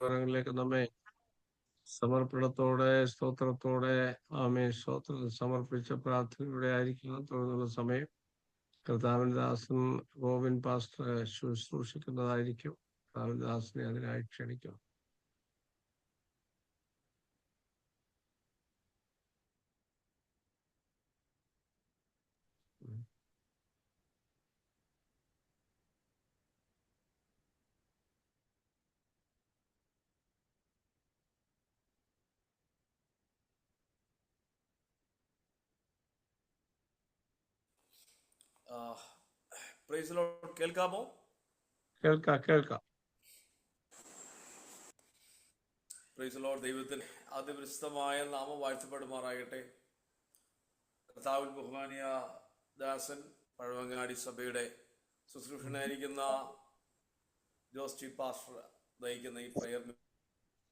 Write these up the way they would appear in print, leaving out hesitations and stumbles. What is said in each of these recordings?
വരങ്ങളിലേക്ക് നമ്മെ സമർപ്പണത്തോടെ സ്തോത്രത്തോടെ സ്തോത്രം സമർപ്പിച്ച പ്രാർത്ഥനയുടെ ആയിരിക്കുന്ന തുടർന്നുള്ള സമയം കർത്താവിൻ ദാസൻ ഗോവിൻ പാസ്റ്റർ ശുശ്രൂഷിക്കുന്നതായിരിക്കും. കർത്താവിൻ ദാസനെ അതിനായി ക്ഷണിക്കും. Price Lord. കേൾക്കാമോ? കേൾക്കാം. Praise Lord. ദൈവത്തിന് അതിവിശുദ്ധമായ നാമം വാഴ്ത്തപ്പെടുമാറാകട്ടെ. കർത്താവിൽ ബഹുമാനിയ ദാസൻ പഴവങ്ങാടി സഭയുടെ ശുശ്രൂഷനായിരിക്കുന്ന ജോസ് ടി പാസ്റ്റർ നയിക്കുന്ന ഈ പ്രയർ.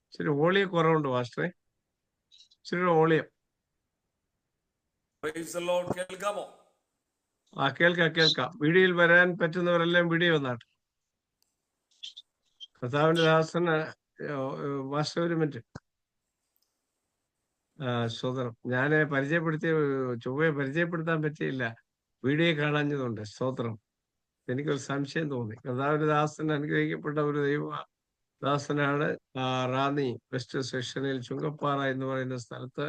ഇച്ചിരി വോളിയം കുറവുണ്ട് പാസ്റ്ററെ, ഇച്ചിരി വോളിയം. Price Lord. കേൾക്കാമോ? കേൾക്കാം. വീഡിയോയിൽ വരാൻ പറ്റുന്നവരെല്ലാം വീഡിയോ വന്നാട്ടെ. കർത്താവിന്റെ ദാസന് മാസ്റ്റർ ഒരു മിനിറ്റ്. സ്വതന്ത്രം ഞാന് ചൊവ്വയെ പരിചയപ്പെടുത്താൻ പറ്റിയില്ല, വീഡിയോ കാണാഞ്ഞതുകൊണ്ട്. സ്തോത്രം. എനിക്കൊരു സംശയം തോന്നി. കർത്താവിന്റെ ദാസൻ അനുഗ്രഹിക്കപ്പെട്ട ഒരു ദാസനാണ്. റാന്നി വെസ്റ്റ് സെക്ഷനിൽ ചുങ്കപ്പാറ എന്ന് പറയുന്ന സ്ഥലത്ത്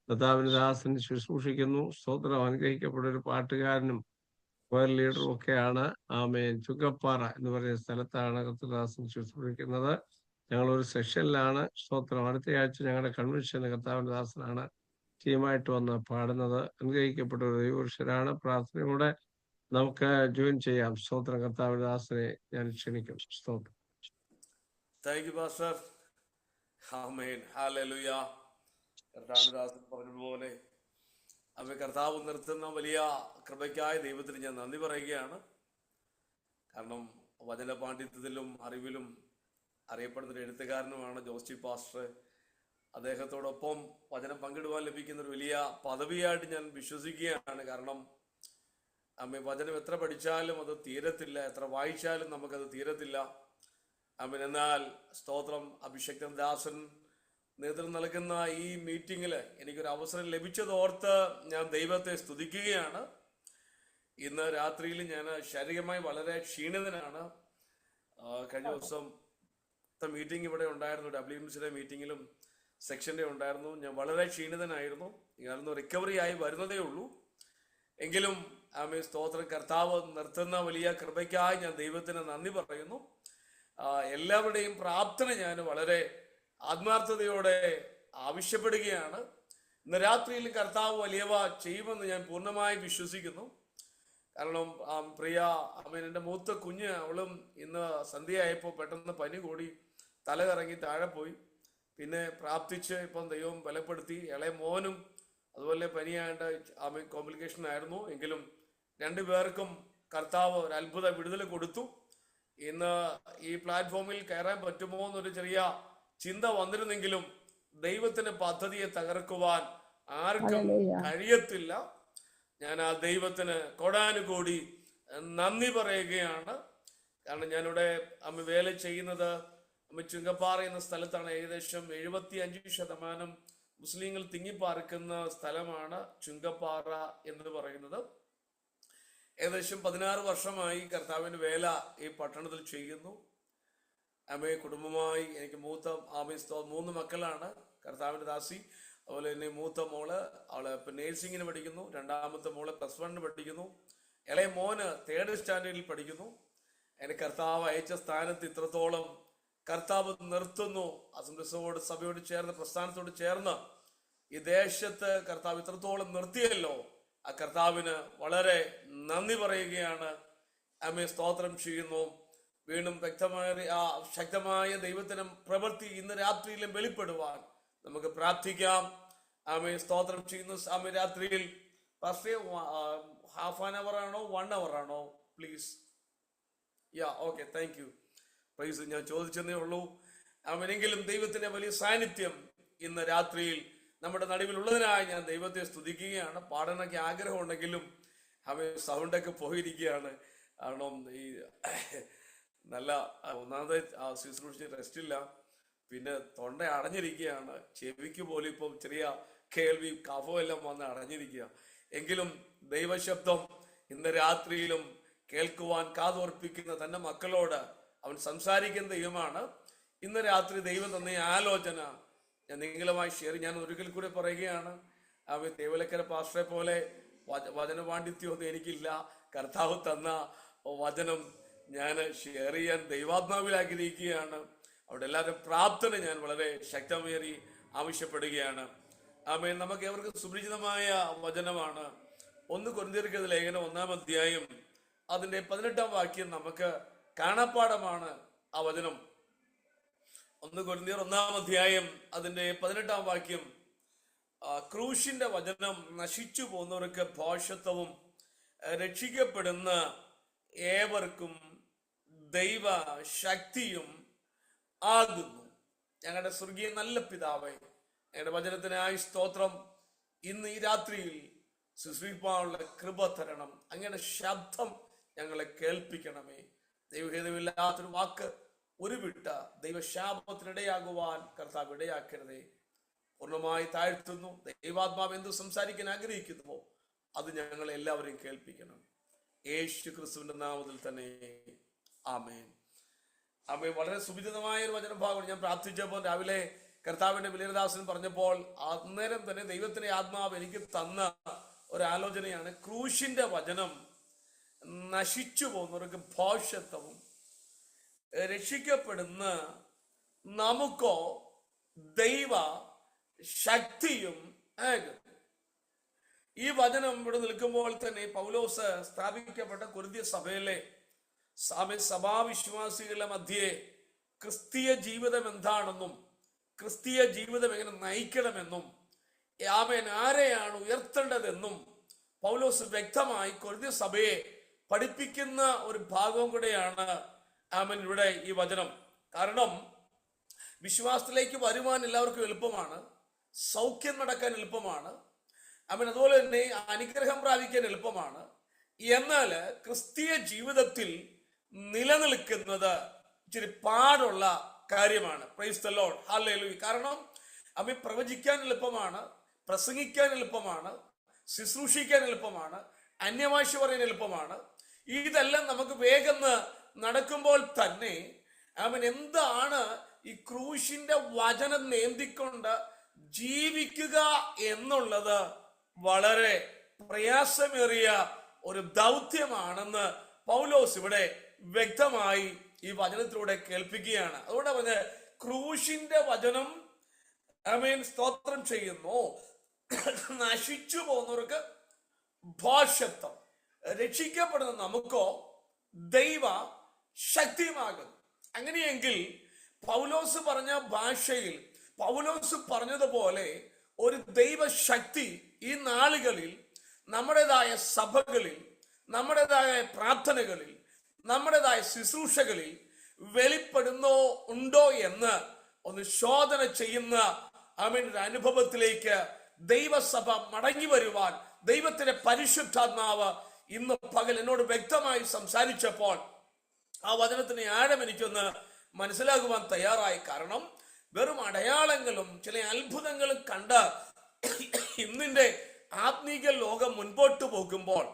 കർത്താവിന്റെ ദാസൻ ശുശ്രൂഷിക്കുന്നു. സ്തോത്രം. അനുഗ്രഹിക്കപ്പെട്ട ഒരു പാട്ടുകാരനും വയർ ലീഡറും ഒക്കെയാണ്. ചുങ്കപ്പാറ എന്ന് പറയുന്ന സ്ഥലത്താണ് കർത്തദാസൻ ശുശ്രൂഷിക്കുന്നത്. ഞങ്ങളൊരു സെഷനിലാണ്. സ്തോത്രം. അടുത്തയാഴ്ച ഞങ്ങളുടെ കൺവെൻഷന് കർത്താവിന്റെ ദാസനാണ് ടീമായിട്ട് വന്ന് പാടുന്നത്. അനുഗ്രഹിക്കപ്പെട്ട ഒരു ദൈവപുരുഷനാണ്. പ്രാർത്ഥനയോടെ നമുക്ക് ജോയിൻ ചെയ്യാം. സ്തോത്രം. കർത്താവിന്റെ ദാസനെ ഞാൻ ക്ഷണിക്കും. സ്തോത്രം. Thank you pastor. Amen. Hallelujah. കർത്താവിന്റെ ദാസൻ പറഞ്ഞതുപോലെ കർത്താവ് നിർത്തുന്ന വലിയ കൃപയ്ക്കായ ദൈവത്തിന് ഞാൻ നന്ദി പറയുകയാണ്. കാരണം വചന പാണ്ഡിത്യത്തിലും അറിവിലും അറിയപ്പെടുന്ന എഴുത്തുകാരനുമാണ് ജോസ് ടി പാസ്റ്റർ. അദ്ദേഹത്തോടൊപ്പം വചനം പങ്കിടുവാൻ ലഭിക്കുന്ന ഒരു വലിയ പദവിയായിട്ട് ഞാൻ വിശ്വസിക്കുകയാണ്. കാരണം വചനം എത്ര പഠിച്ചാലും അത് തീരത്തില്ല, എത്ര വായിച്ചാലും നമുക്കത് തീരത്തില്ല. എന്നാൽ സ്തോത്രം, അഭിഷക്തൻ ദാസൻ നേതൃത്വം നൽകുന്ന ഈ മീറ്റിങ്ങിൽ എനിക്കൊരു അവസരം ലഭിച്ചതോർത്ത് ഞാൻ ദൈവത്തെ സ്തുതിക്കുകയാണ്. ഇന്ന് രാത്രിയിൽ ഞാൻ ശാരീരികമായി വളരെ ക്ഷീണിതനാണ്. കഴിഞ്ഞ ദിവസം മീറ്റിംഗ് ഇവിടെ ഉണ്ടായിരുന്നു, WMCയുടെ മീറ്റിങ്ങിലും സെക്ഷൻ്റെ ഉണ്ടായിരുന്നു. ഞാൻ വളരെ ക്ഷീണിതനായിരുന്നു. ഞാനൊന്ന് റിക്കവറി ആയി വരുന്നതേ ഉള്ളൂ. എങ്കിലും സ്തോത്രം, കർത്താവ് നിർത്തുന്ന വലിയ കൃപയ്ക്കായി ഞാൻ ദൈവത്തിന് നന്ദി പറയുന്നു. എല്ലാവരുടെയും പ്രാർത്ഥന ഞാൻ വളരെ ആത്മാർത്ഥതയോടെ ആവശ്യപ്പെടുകയാണ്. ഇന്ന് രാത്രിയിൽ കർത്താവ് വലിയവ ചെയ്യുമെന്ന് ഞാൻ പൂർണ്ണമായി വിശ്വസിക്കുന്നു. കാരണം പ്രിയ എൻ്റെ മൂത്ത കുഞ്ഞ്, അവളും ഇന്ന് സന്ധ്യയായപ്പോൾ പെട്ടെന്ന് പനി കൂടി തല കറങ്ങി താഴെ പോയി. പിന്നെ പ്രാർത്ഥിച്ച് ഇപ്പം ദൈവം ബലപ്പെടുത്തി. ഇളയ മോനും അതുപോലെ പനിയായിട്ട് കോംപ്ലിക്കേഷൻ ആയിരുന്നു. എങ്കിലും രണ്ടുപേർക്കും കർത്താവ് ഒരു അത്ഭുത വിടുതൽ കൊടുത്തു. ഇന്ന് ഈ പ്ലാറ്റ്ഫോമിൽ കയറാൻ പറ്റുമോ എന്നൊരു ചെറിയ ചിന്ത വന്നിരുന്നെങ്കിലും ദൈവത്തിന്റെ പദ്ധതിയെ തകർക്കുവാൻ ആർക്കും കഴിയത്തില്ല. ഞാൻ ആ ദൈവത്തിന് കോടാനുകൂടി നന്ദി പറയുകയാണ്. കാരണം ഞാനിവിടെ വേല ചെയ്യുന്നത് ചുങ്കപ്പാറ എന്ന സ്ഥലത്താണ്. ഏകദേശം 75% മുസ്ലിങ്ങൾ തിങ്ങിപ്പാർക്കുന്ന സ്ഥലമാണ് ചുങ്കപ്പാറ എന്ന് പറയുന്നത്. ഏകദേശം 16 വർഷമായി കർത്താവിന്റെ വേല ഈ പട്ടണത്തിൽ ചെയ്യുന്നു. കുടുംബമായി എനിക്ക് 3 മക്കളാണ്. കർത്താവിന്റെ ദാസി, അതുപോലെ തന്നെ മൂത്ത മോള് അവള് ഇപ്പൊ നേഴ്സിങ്ങിന് പഠിക്കുന്നു. രണ്ടാമത്തെ മോള് +1 പഠിക്കുന്നു. ഇളയ മോന് 3rd സ്റ്റാൻഡേർഡിൽ പഠിക്കുന്നു. എന്നെ കർത്താവ് അയച്ച സ്ഥാനത്ത് ഇത്രത്തോളം കർത്താവ് നിർത്തുന്നു. അസംബ്ലിയോട് സഭയോട് ചേർന്ന് പ്രസ്ഥാനത്തോട് ചേർന്ന് ഈ ദേശത്ത് കർത്താവ് ഇത്രത്തോളം നിർത്തിയല്ലോ. ആ കർത്താവിന് വളരെ നന്ദി പറയുകയാണ്. സ്തോത്രം ചെയ്യുന്നു. വീണ്ടും ശക്തമായ ദൈവത്തിനും പ്രവൃത്തി ഇന്ന് രാത്രിയിലും വെളിപ്പെടുവാൻ നമുക്ക് പ്രാർത്ഥിക്കാം. സ്തോത്രം ചെയ്യുന്നു. രാത്രിയിൽ ഹാഫ് ആൻ അവർ ആണോ 1 hour ആണോ? Please. Okay, thank you. Praise. ഞാൻ ചോദിച്ചതേ ഉള്ളൂ. എങ്കിലും ദൈവത്തിന്റെ വലിയ സാന്നിധ്യം ഇന്ന് രാത്രിയിൽ നമ്മുടെ നടുവിലുള്ളതിനായി ഞാൻ ദൈവത്തെ സ്തുതിക്കുകയാണ്. പാടാനൊക്കെ ആഗ്രഹമുണ്ടെങ്കിലും സൗണ്ടൊക്കെ പോയിരിക്കുകയാണ്. കാരണം ഈ നല്ല ഒന്നാമത് ശുശ്രൂഷ റെസ്റ്റ് ഇല്ല. പിന്നെ തൊണ്ട അടഞ്ഞിരിക്കുകയാണ്, ചെവിക്ക് പോലും ഇപ്പം ചെറിയ കേൾവി കഫം എല്ലാം വന്ന് അടഞ്ഞിരിക്കുക. എങ്കിലും ദൈവശബ്ദം ഇന്ന് രാത്രിയിലും കേൾക്കുവാൻ കാതോർപ്പിക്കുന്ന തന്റെ മക്കളോട് അവൻ സംസാരിക്കുന്ന ദൈവമാണ്. ഇന്ന് രാത്രി ദൈവം തന്ന ആലോചന ഞാൻ നിങ്ങളുമായി ഷെയർ, ഞാൻ ഒരിക്കൽ കൂടെ പറയുകയാണ്. തേവലക്കര പാസ്റ്ററെ പോലെ വചന പാണ്ഡിത്യമൊന്നും എനിക്കില്ല. കർത്താവ് തന്ന വചനം ഞാൻ ഷെയർ ചെയ്യാൻ ദൈവാത്മാവിൽ ആഗ്രഹിക്കുകയാണ്. അവിടെ എല്ലാവരും പ്രാർത്ഥന ഞാൻ വളരെ ശക്തമേറി ആവശ്യപ്പെടുകയാണ്. ആമേൻ. നമുക്ക് ഏവർക്കും സുപരിചിതമായ വചനമാണ് 1 കൊരിന്ത്യർക്കെഴുതിയ ലേഖനം 1-ാം അധ്യായം അതിന്റെ 18-ാം വാക്യം നമുക്ക് കാണാപ്പാടമാണ് ആ വചനം. 1 കൊരിന്ത്യർ 1-ാം അധ്യായം അതിന്റെ 18-ാം വാക്യം, ക്രൂശിന്റെ വചനം നശിച്ചു പോകുന്നവർക്ക് ഭോഷത്വവും രക്ഷിക്കപ്പെടുന്ന ഏവർക്കും ദൈവ ശക്തിയും ആകുന്നു. ഞങ്ങളുടെ സ്വർഗീയ നല്ല പിതാവേ, ഞങ്ങളുടെ വചനത്തിനായി സ്തോത്രം. ഇന്ന് ഈ രാത്രിയിൽ ശുശ്രൂഷിപ്പാനുള്ള കൃപ തരണം. അങ്ങയുടെ ശബ്ദം ഞങ്ങളെ കേൾപ്പിക്കണമേ. ദൈവഹിതമില്ലാത്തൊരു വാക്ക് ഉരുവിട്ട ദൈവശാപത്തിനിടയാകുവാൻ കർത്താവ് ഇടയാക്കരുതേ. പൂർണ്ണമായി താഴ്ത്തുന്നു. ദൈവാത്മാവ് എന്ത് സംസാരിക്കാൻ ആഗ്രഹിക്കുന്നുവോ അത് ഞങ്ങളെ എല്ലാവരെയും കേൾപ്പിക്കണം. യേശു ക്രിസ്തുവിന്റെ നാമത്തിൽ തന്നെ ആമേൻ. ആമേൻ. വളരെ സുവിദിതമായ ഒരു വചനഭാഗം ഞാൻ പ്രാർത്ഥിച്ചപ്പോൾ രാവിലെ കർത്താവിന്റെ വിലീനദാസൻ പറഞ്ഞപ്പോൾ അന്നേരം തന്നെ ദൈവത്തിന്റെ ആത്മാവ് എനിക്ക് തന്ന ഒരാലോചനയാണ്. ക്രൂശിന്റെ വചനം നശിച്ചു പോകുന്നവർക്ക് ഭോഷത്വവും രക്ഷിക്കപ്പെടുന്ന നമുക്കോ ദൈവ ശക്തിയും ആകും. ഈ വചനം ഇവിടെ നിൽക്കുമ്പോൾ തന്നെ പൗലോസ് സ്ഥാപിക്കപ്പെട്ട കൊരിന്ത്യ സഭയിലെ സഭാവിശ്വാസികളുടെ മധ്യേ ക്രിസ്തീയ ജീവിതം എന്താണെന്നും ക്രിസ്തീയ ജീവിതം എങ്ങനെ നയിക്കണമെന്നും ആമേൻ ആരെയാണ് ഉയർത്തേണ്ടതെന്നും പൗലോസ് വ്യക്തമായി കൊരിന്ത്യ സഭയെ പഠിപ്പിക്കുന്ന ഒരു ഭാഗവും കൂടെയാണ് ആമേൻ ഇവിടെ ഈ വചനം. കാരണം വിശ്വാസത്തിലേക്ക് വരുവാൻ എല്ലാവർക്കും എളുപ്പമാണ്, സൗഖ്യം നടക്കാൻ എളുപ്പമാണ്, ആമേൻ, അതുപോലെ തന്നെ അനുഗ്രഹം പ്രാപിക്കാൻ എളുപ്പമാണ്. എന്നാൽ ക്രിസ്തീയ ജീവിതത്തിൽ നിലനിൽക്കുന്നത് ഇച്ചിരി പാടുള്ള കാര്യമാണ്. Praise the Lord, hallelujah. കാരണം അവ പ്രവചിക്കാൻ എളുപ്പമാണ്, പ്രസംഗിക്കാൻ എളുപ്പമാണ്, ശുശ്രൂഷിക്കാൻ എളുപ്പമാണ്, അന്യഭാഷ പറയാൻ എളുപ്പമാണ്. ഇതെല്ലാം നമുക്ക് വേഗം നടക്കുമ്പോൾ തന്നെ അവൻ എന്താണ് ഈ ക്രൂശിന്റെ വചനം നേന്തിക്കൊണ്ട് ജീവിക്കുക എന്നുള്ളത് വളരെ പ്രയാസമേറിയ ഒരു ദൗത്യമാണെന്ന് പൗലോസ് ഇവിടെ വ്യക്തമായി ഈ വചനത്തിലൂടെ കേൾപ്പിക്കുകയാണ്. അതുകൊണ്ട് പറഞ്ഞ ക്രൂശിന്റെ വചനം ആമേൻ സ്തോത്രം ചെയ്യുന്നു. നശിച്ചു പോകുന്നവർക്ക് ഭോഷത്വം, രക്ഷിക്കപ്പെടുന്ന നമുക്കോ ദൈവ ശക്തിയുമാകുന്നു. അങ്ങനെയെങ്കിൽ പൗലോസ് പറഞ്ഞ ഭാഷയിൽ പൗലോസ് പറഞ്ഞതുപോലെ ഒരു ദൈവശക്തി ഈ നാളുകളിൽ നമ്മുടേതായ സഭകളിൽ, നമ്മുടേതായ പ്രാർത്ഥനകളിൽ, നമ്മുടേതായ ശുശ്രൂഷകളിൽ വെളിപ്പെടുന്നോ ഉണ്ടോ എന്ന് ഒന്ന് ശോധന ചെയ്യുന്ന ആമേൻ ഒരു അനുഭവത്തിലേക്ക് ദൈവസഭ മടങ്ങി വരുവാൻ ദൈവത്തിന്റെ പരിശുദ്ധാത്മാവ് ഇന്ന് പകൽ എന്നോട് വ്യക്തമായി സംസാരിച്ചപ്പോൾ ആ വചനത്തിന് ആഴം എനിക്കൊന്ന് മനസ്സിലാകുവാൻ തയ്യാറായി. കാരണം വെറും അടയാളങ്ങളും ചില അത്ഭുതങ്ങളും കണ്ട് ഇന്നിന്റെ ആത്മീക ലോകം മുൻപോട്ട് പോകുമ്പോൾ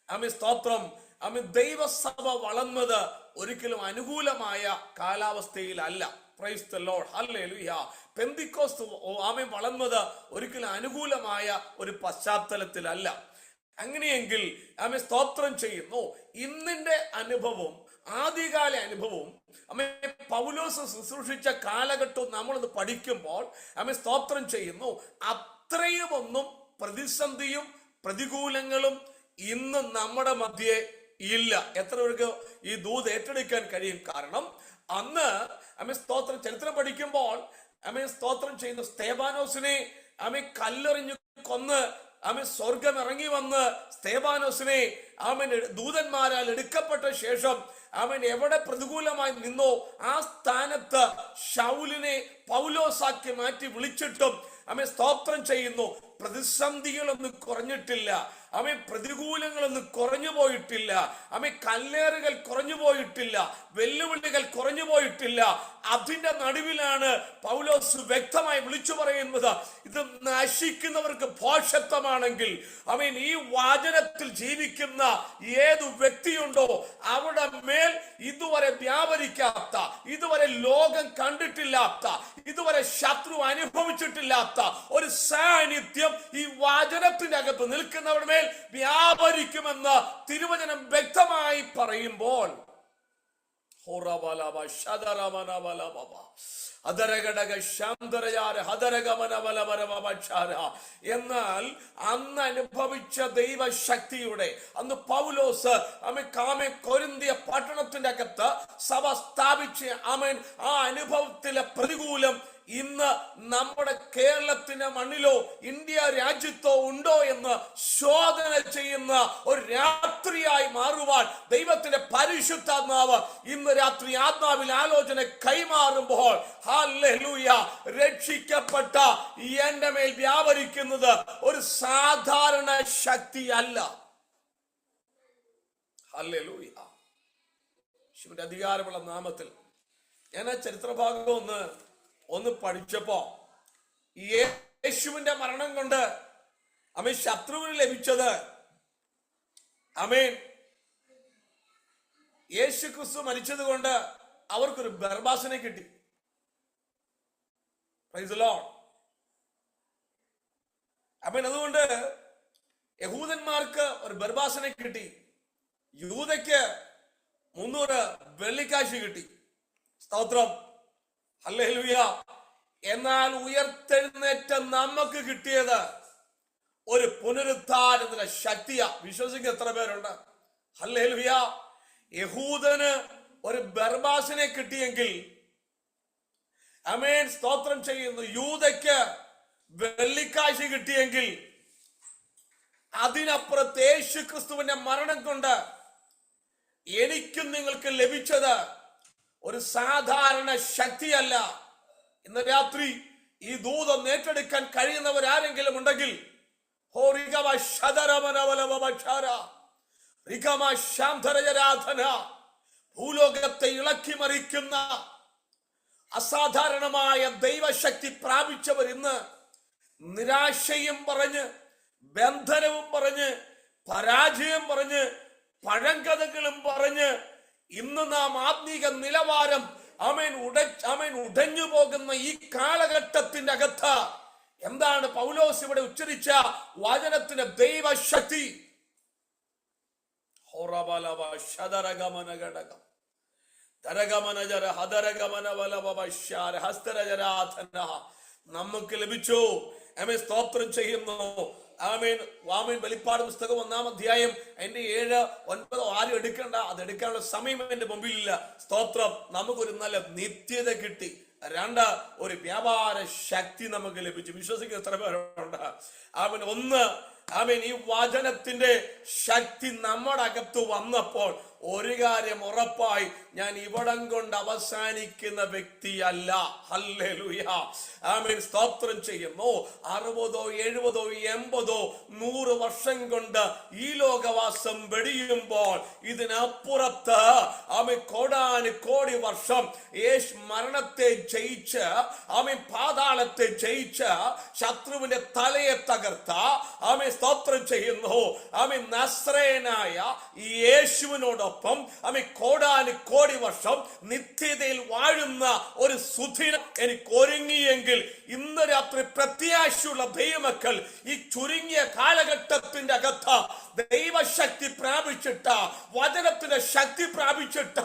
ആമേൻ സ്തോത്രം, ആമേൻ ദൈവസഭ വളർന്നത് ഒരിക്കലും അനുകൂലമായ കാലാവസ്ഥയിലല്ല. Praise the Lord, hallelujah. പെന്തിക്കോസ്ത് ആമേൻ വളർന്നത് ഒരിക്കലും അനുകൂലമായ ഒരു പശ്ചാത്തലത്തിലല്ല. അങ്ങനെയെങ്കിൽ ആമേൻ സ്തോത്രം ചെയ്യുന്നു. ഇന്നിന്റെ അനുഭവം, ആദ്യകാല അനുഭവവും ആമേൻ പൗലോസ് ശുശ്രൂഷിച്ച കാലഘട്ടവും നമ്മളത് പഠിക്കുമ്പോൾ ആമേൻ സ്തോത്രം ചെയ്യുന്നു, അത്രയും ഒന്നും പ്രതിസന്ധിയും പ്രതികൂലങ്ങളും ഇന്ന് നമ്മുടെ മധ്യേ ഇല്ല. എത്ര പേർക്ക് ഈ ദൂത് ഏറ്റെടുക്കാൻ കഴിയും? കാരണം അന്ന് ആമേൻ സ്തോത്രം ചരിത്രം പഠിക്കുമ്പോൾ ആമേൻ സ്തോത്രം ചെയ്യുന്ന സ്തേഫാനോസിനെ ആമേൻ കല്ലെറിഞ്ഞു കൊന്ന് ആമേൻ സ്വർഗം ഇറങ്ങി വന്ന് സ്തേഫാനോസിനെ ആമേൻ ദൂതന്മാരാൽ എടുക്കപ്പെട്ട ശേഷം ആമേൻ എവിടെ പ്രതികൂലമായി നിന്നോ ആ സ്ഥാനത്ത് ശൗലിനെ പൗലോസാക്കി മാറ്റി വിളിച്ചിട്ടും ആമേൻ സ്തോത്രം ചെയ്യുന്നു. പ്രതിസന്ധികളൊന്നും കുറഞ്ഞിട്ടില്ല, ആമേൻ പ്രതികൂലങ്ങളൊന്നും കുറഞ്ഞു പോയിട്ടില്ല, ആമേൻ കല്ലേറുകൾ കുറഞ്ഞു പോയിട്ടില്ല, വെല്ലുവിളികൾ കുറഞ്ഞു പോയിട്ടില്ല. അതിന്റെ നടുവിലാണ് പൗലോസ് വ്യക്തമായി വിളിച്ചു പറയുന്നത്, ഇത് നശിക്കുന്നവർക്ക് ഭോഷത്വമാണെങ്കിൽ ആമേൻ ഈ വചനത്തിൽ ജീവിക്കുന്ന ഏതു വ്യക്തിയുണ്ടോ അവിടെ മേൽ ഇതുവരെ വ്യാപരിക്കാത്ത, ഇതുവരെ ലോകം കണ്ടിട്ടില്ലാത്ത, ഇതുവരെ ശത്രു അനുഭവിച്ചിട്ടില്ലാത്ത ഒരു സാന്നിധ്യം ഈ വചനത്തിന്റെ അകത്ത് നിൽക്കുന്നവരുടെ മേൽ വ്യാപരിക്കുമെന്ന് തിരുവചനം വ്യക്തമായി പറയുമ്പോൾ എന്നാൽ അന്ന് അനുഭവിച്ച ദൈവശക്തിയുടെ, അന്ന് പൗലോസ് കൊരിന്തിയ പട്ടണത്തിന്റെ അകത്ത് സഭ സ്ഥാപിച്ച് ആമേൻ ആ അനുഭവത്തിലെ പ്രതികൂലം ഇന്ന് നമ്മുടെ കേരളത്തിന്റെ മണ്ണിലോ ഇന്ത്യ രാജ്യത്തോ ഉണ്ടോ എന്ന് ശോധന ചെയ്യുന്ന ഒരു രാത്രിയായി മാറുവാൻ ദൈവത്തിന്റെ പരിശുദ്ധാത്മാവ് ഇന്ന് രാത്രി ആത്മാവിൽ ആലോചന കൈമാറുമ്പോൾ ഹല്ലേലൂയ, രക്ഷിക്കപ്പെട്ട എന്റെ മേൽ വ്യാപരിക്കുന്നത് ഒരു സാധാരണ ശക്തിയല്ല. ഹല്ലേലൂയ, യേശുവിന്റെ അധികാരമുള്ള നാമത്തിൽ. ഞാൻ ആ ചരിത്രഭാഗം ഒന്ന് പഠിച്ചപ്പോ യേശുവിന്റെ മരണം കൊണ്ട് ആമേൻ ശത്രുവിന് ലഭിച്ചത്, ആമേൻ യേശു ക്രിസ്തു മരിച്ചത് കൊണ്ട് അവർക്കൊരു ബർബാസിനെ കിട്ടി. Praise the Lord. ആമേൻ. അതുകൊണ്ട് യഹൂദന്മാർക്ക് ഒരു ബർബാസിനെ കിട്ടി, യൂദയ്ക്ക് 300 വെള്ളിക്കാശ് കിട്ടി. സ്തോത്രം, ഹല്ലേലൂയ. എന്നാൽ ഉയർത്തെഴുന്നേറ്റ നമുക്ക് കിട്ടിയത് ഒരു പുനരുദ്ധാനത്തിന്റെ ശക്തിയാ. വിശ്വസിക്കുന്ന എത്ര പേരുണ്ട്? ഹല്ലേലൂയ. യഹൂദന് ഒരു ബർബാസിനെ കിട്ടിയെങ്കിൽ ആമേൻ സ്തോത്രം ചെയ്യുന്നു, യൂദയ്ക്ക് വെള്ളിക്കാശ് കിട്ടിയെങ്കിൽ അതിനപ്പുറത്ത് യേശു ക്രിസ്തുവിന്റെ മരണം കൊണ്ട് എനിക്കും നിങ്ങൾക്ക് ലഭിച്ചത് ഒരു സാധാരണ ശക്തിയല്ല. ഇന്ന് രാത്രി ഈ ദൂതം ഏറ്റെടുക്കാൻ കഴിയുന്നവരാരെങ്കിലും ഉണ്ടെങ്കിൽ ഭൂലോകത്തെ ഇളക്കി മറിക്കുന്ന അസാധാരണമായ ദൈവശക്തി പ്രാപിച്ചവർ ഇന്ന് നിരാശയും പറഞ്ഞ്, ബന്ധനവും പറഞ്ഞ്, പരാജയം പറഞ്ഞ്, പഴങ്കഥകളും പറഞ്ഞ് ഇന്ന് നാം ആത്മീക നിലവാരം ആമേൻ ഉടഞ്ഞു പോകുന്ന ഈ കാലഘട്ടത്തിന്റെ അകത്ത് എന്താണ് പൗലോസ് ഇവിടെ ഉച്ചരിച്ച വചനത്തിന്റെ ദൈവശക്തി? നമുക്ക് ലഭിച്ചു. ആമേൻ സ്തോത്രം ചെയ്യുന്നു. ആമേൻ. ആമേൻ. വെളിപ്പാട് പുസ്തകം 1-ാം അധ്യായം അതിന്റെ 7, 9 ആരും എടുക്കണ്ട, അത് എടുക്കാനുള്ള സമയം എന്റെ മുമ്പിലില്ല. സ്തോത്രം. നമുക്കൊരു നല്ല നിത്യത കിട്ടി. 2, ഒരു വ്യാപാര ശക്തി നമുക്ക് ലഭിച്ചു. വിശ്വസിക്കുന്ന എത്ര പേരുണ്ട്? ആമേൻ. 1, ആമേൻ ഈ വചനത്തിന്റെ ശക്തി നമ്മുടെ അകത്ത് വന്നപ്പോൾ ഒരു കാര്യം ഉറപ്പായി, ഞാൻ ഇവിടം കൊണ്ട് അവസാനിക്കുന്ന വ്യക്തിയല്ല. ഹല്ലേലൂയ. ആമേൻ സ്തോത്രം ചെയ്യുന്നു. 60, 70, 80, 100 വർഷം കൊണ്ട് ഈ ലോകവാസം വെടിയുമ്പോൾ ഇതിനപ്പുറത്ത് ആമേൻ കോടാനുകോടി വർഷം യേശു മരണത്തെ ജയിച്ച്, ആമേൻ പാതാളത്തെ ജയിച്ച്, ശത്രുവിന്റെ തലയെ തകർത്ത, ആമേൻ സ്തോത്രം ചെയ്യുന്നു, ആമേൻ നസ്രയനായ യേശുവിനോടൊപ്പം ആമേൻ കോടാനുകോടി വർഷം നിത്യതയിൽ വാഴുന്ന ഒരു സുദിനം എനിക്ക് ഒരുങ്ങിയെങ്കിൽ ഇന്ന് രാത്രി പ്രത്യാശയുള്ള ദൈവമക്കൾ ഈ ചുരുങ്ങിയ കാലഘട്ടത്തിന്റെ അകത്ത് ദൈവശക്തി പ്രാപിച്ചിട്ട, വചനത്തിന്റെ ശക്തി പ്രാപിച്ചിട്ട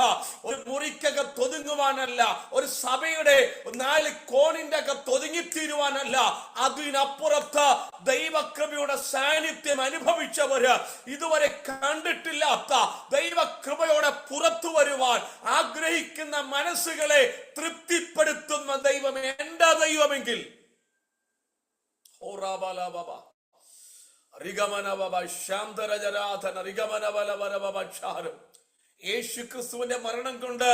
ഒരു മുറിക്കകത്ത് ഒതുങ്ങുവാനല്ല, ഒരു സഭയുടെ 4 കോണിന്റെ അകത്ത് ഒതുങ്ങിത്തീരുവാനല്ല, അതിനപ്പുറത്ത് ദൈവകൃപയുടെ സാന്നിധ്യം അനുഭവിച്ചവര്, ഇതുവരെ കണ്ടിട്ടില്ലാത്ത ദൈവകൃപയോടെ പുറത്തു വരുവാൻ ആഗ്രഹിക്കുന്ന മനസ്സുകളെ തൃപ്തിപ്പെടുത്തുന്ന ദൈവം എന്റെ ദൈവമെങ്കിൽ യേശു ക്രിസ്തുവിന്റെ മരണം കൊണ്ട്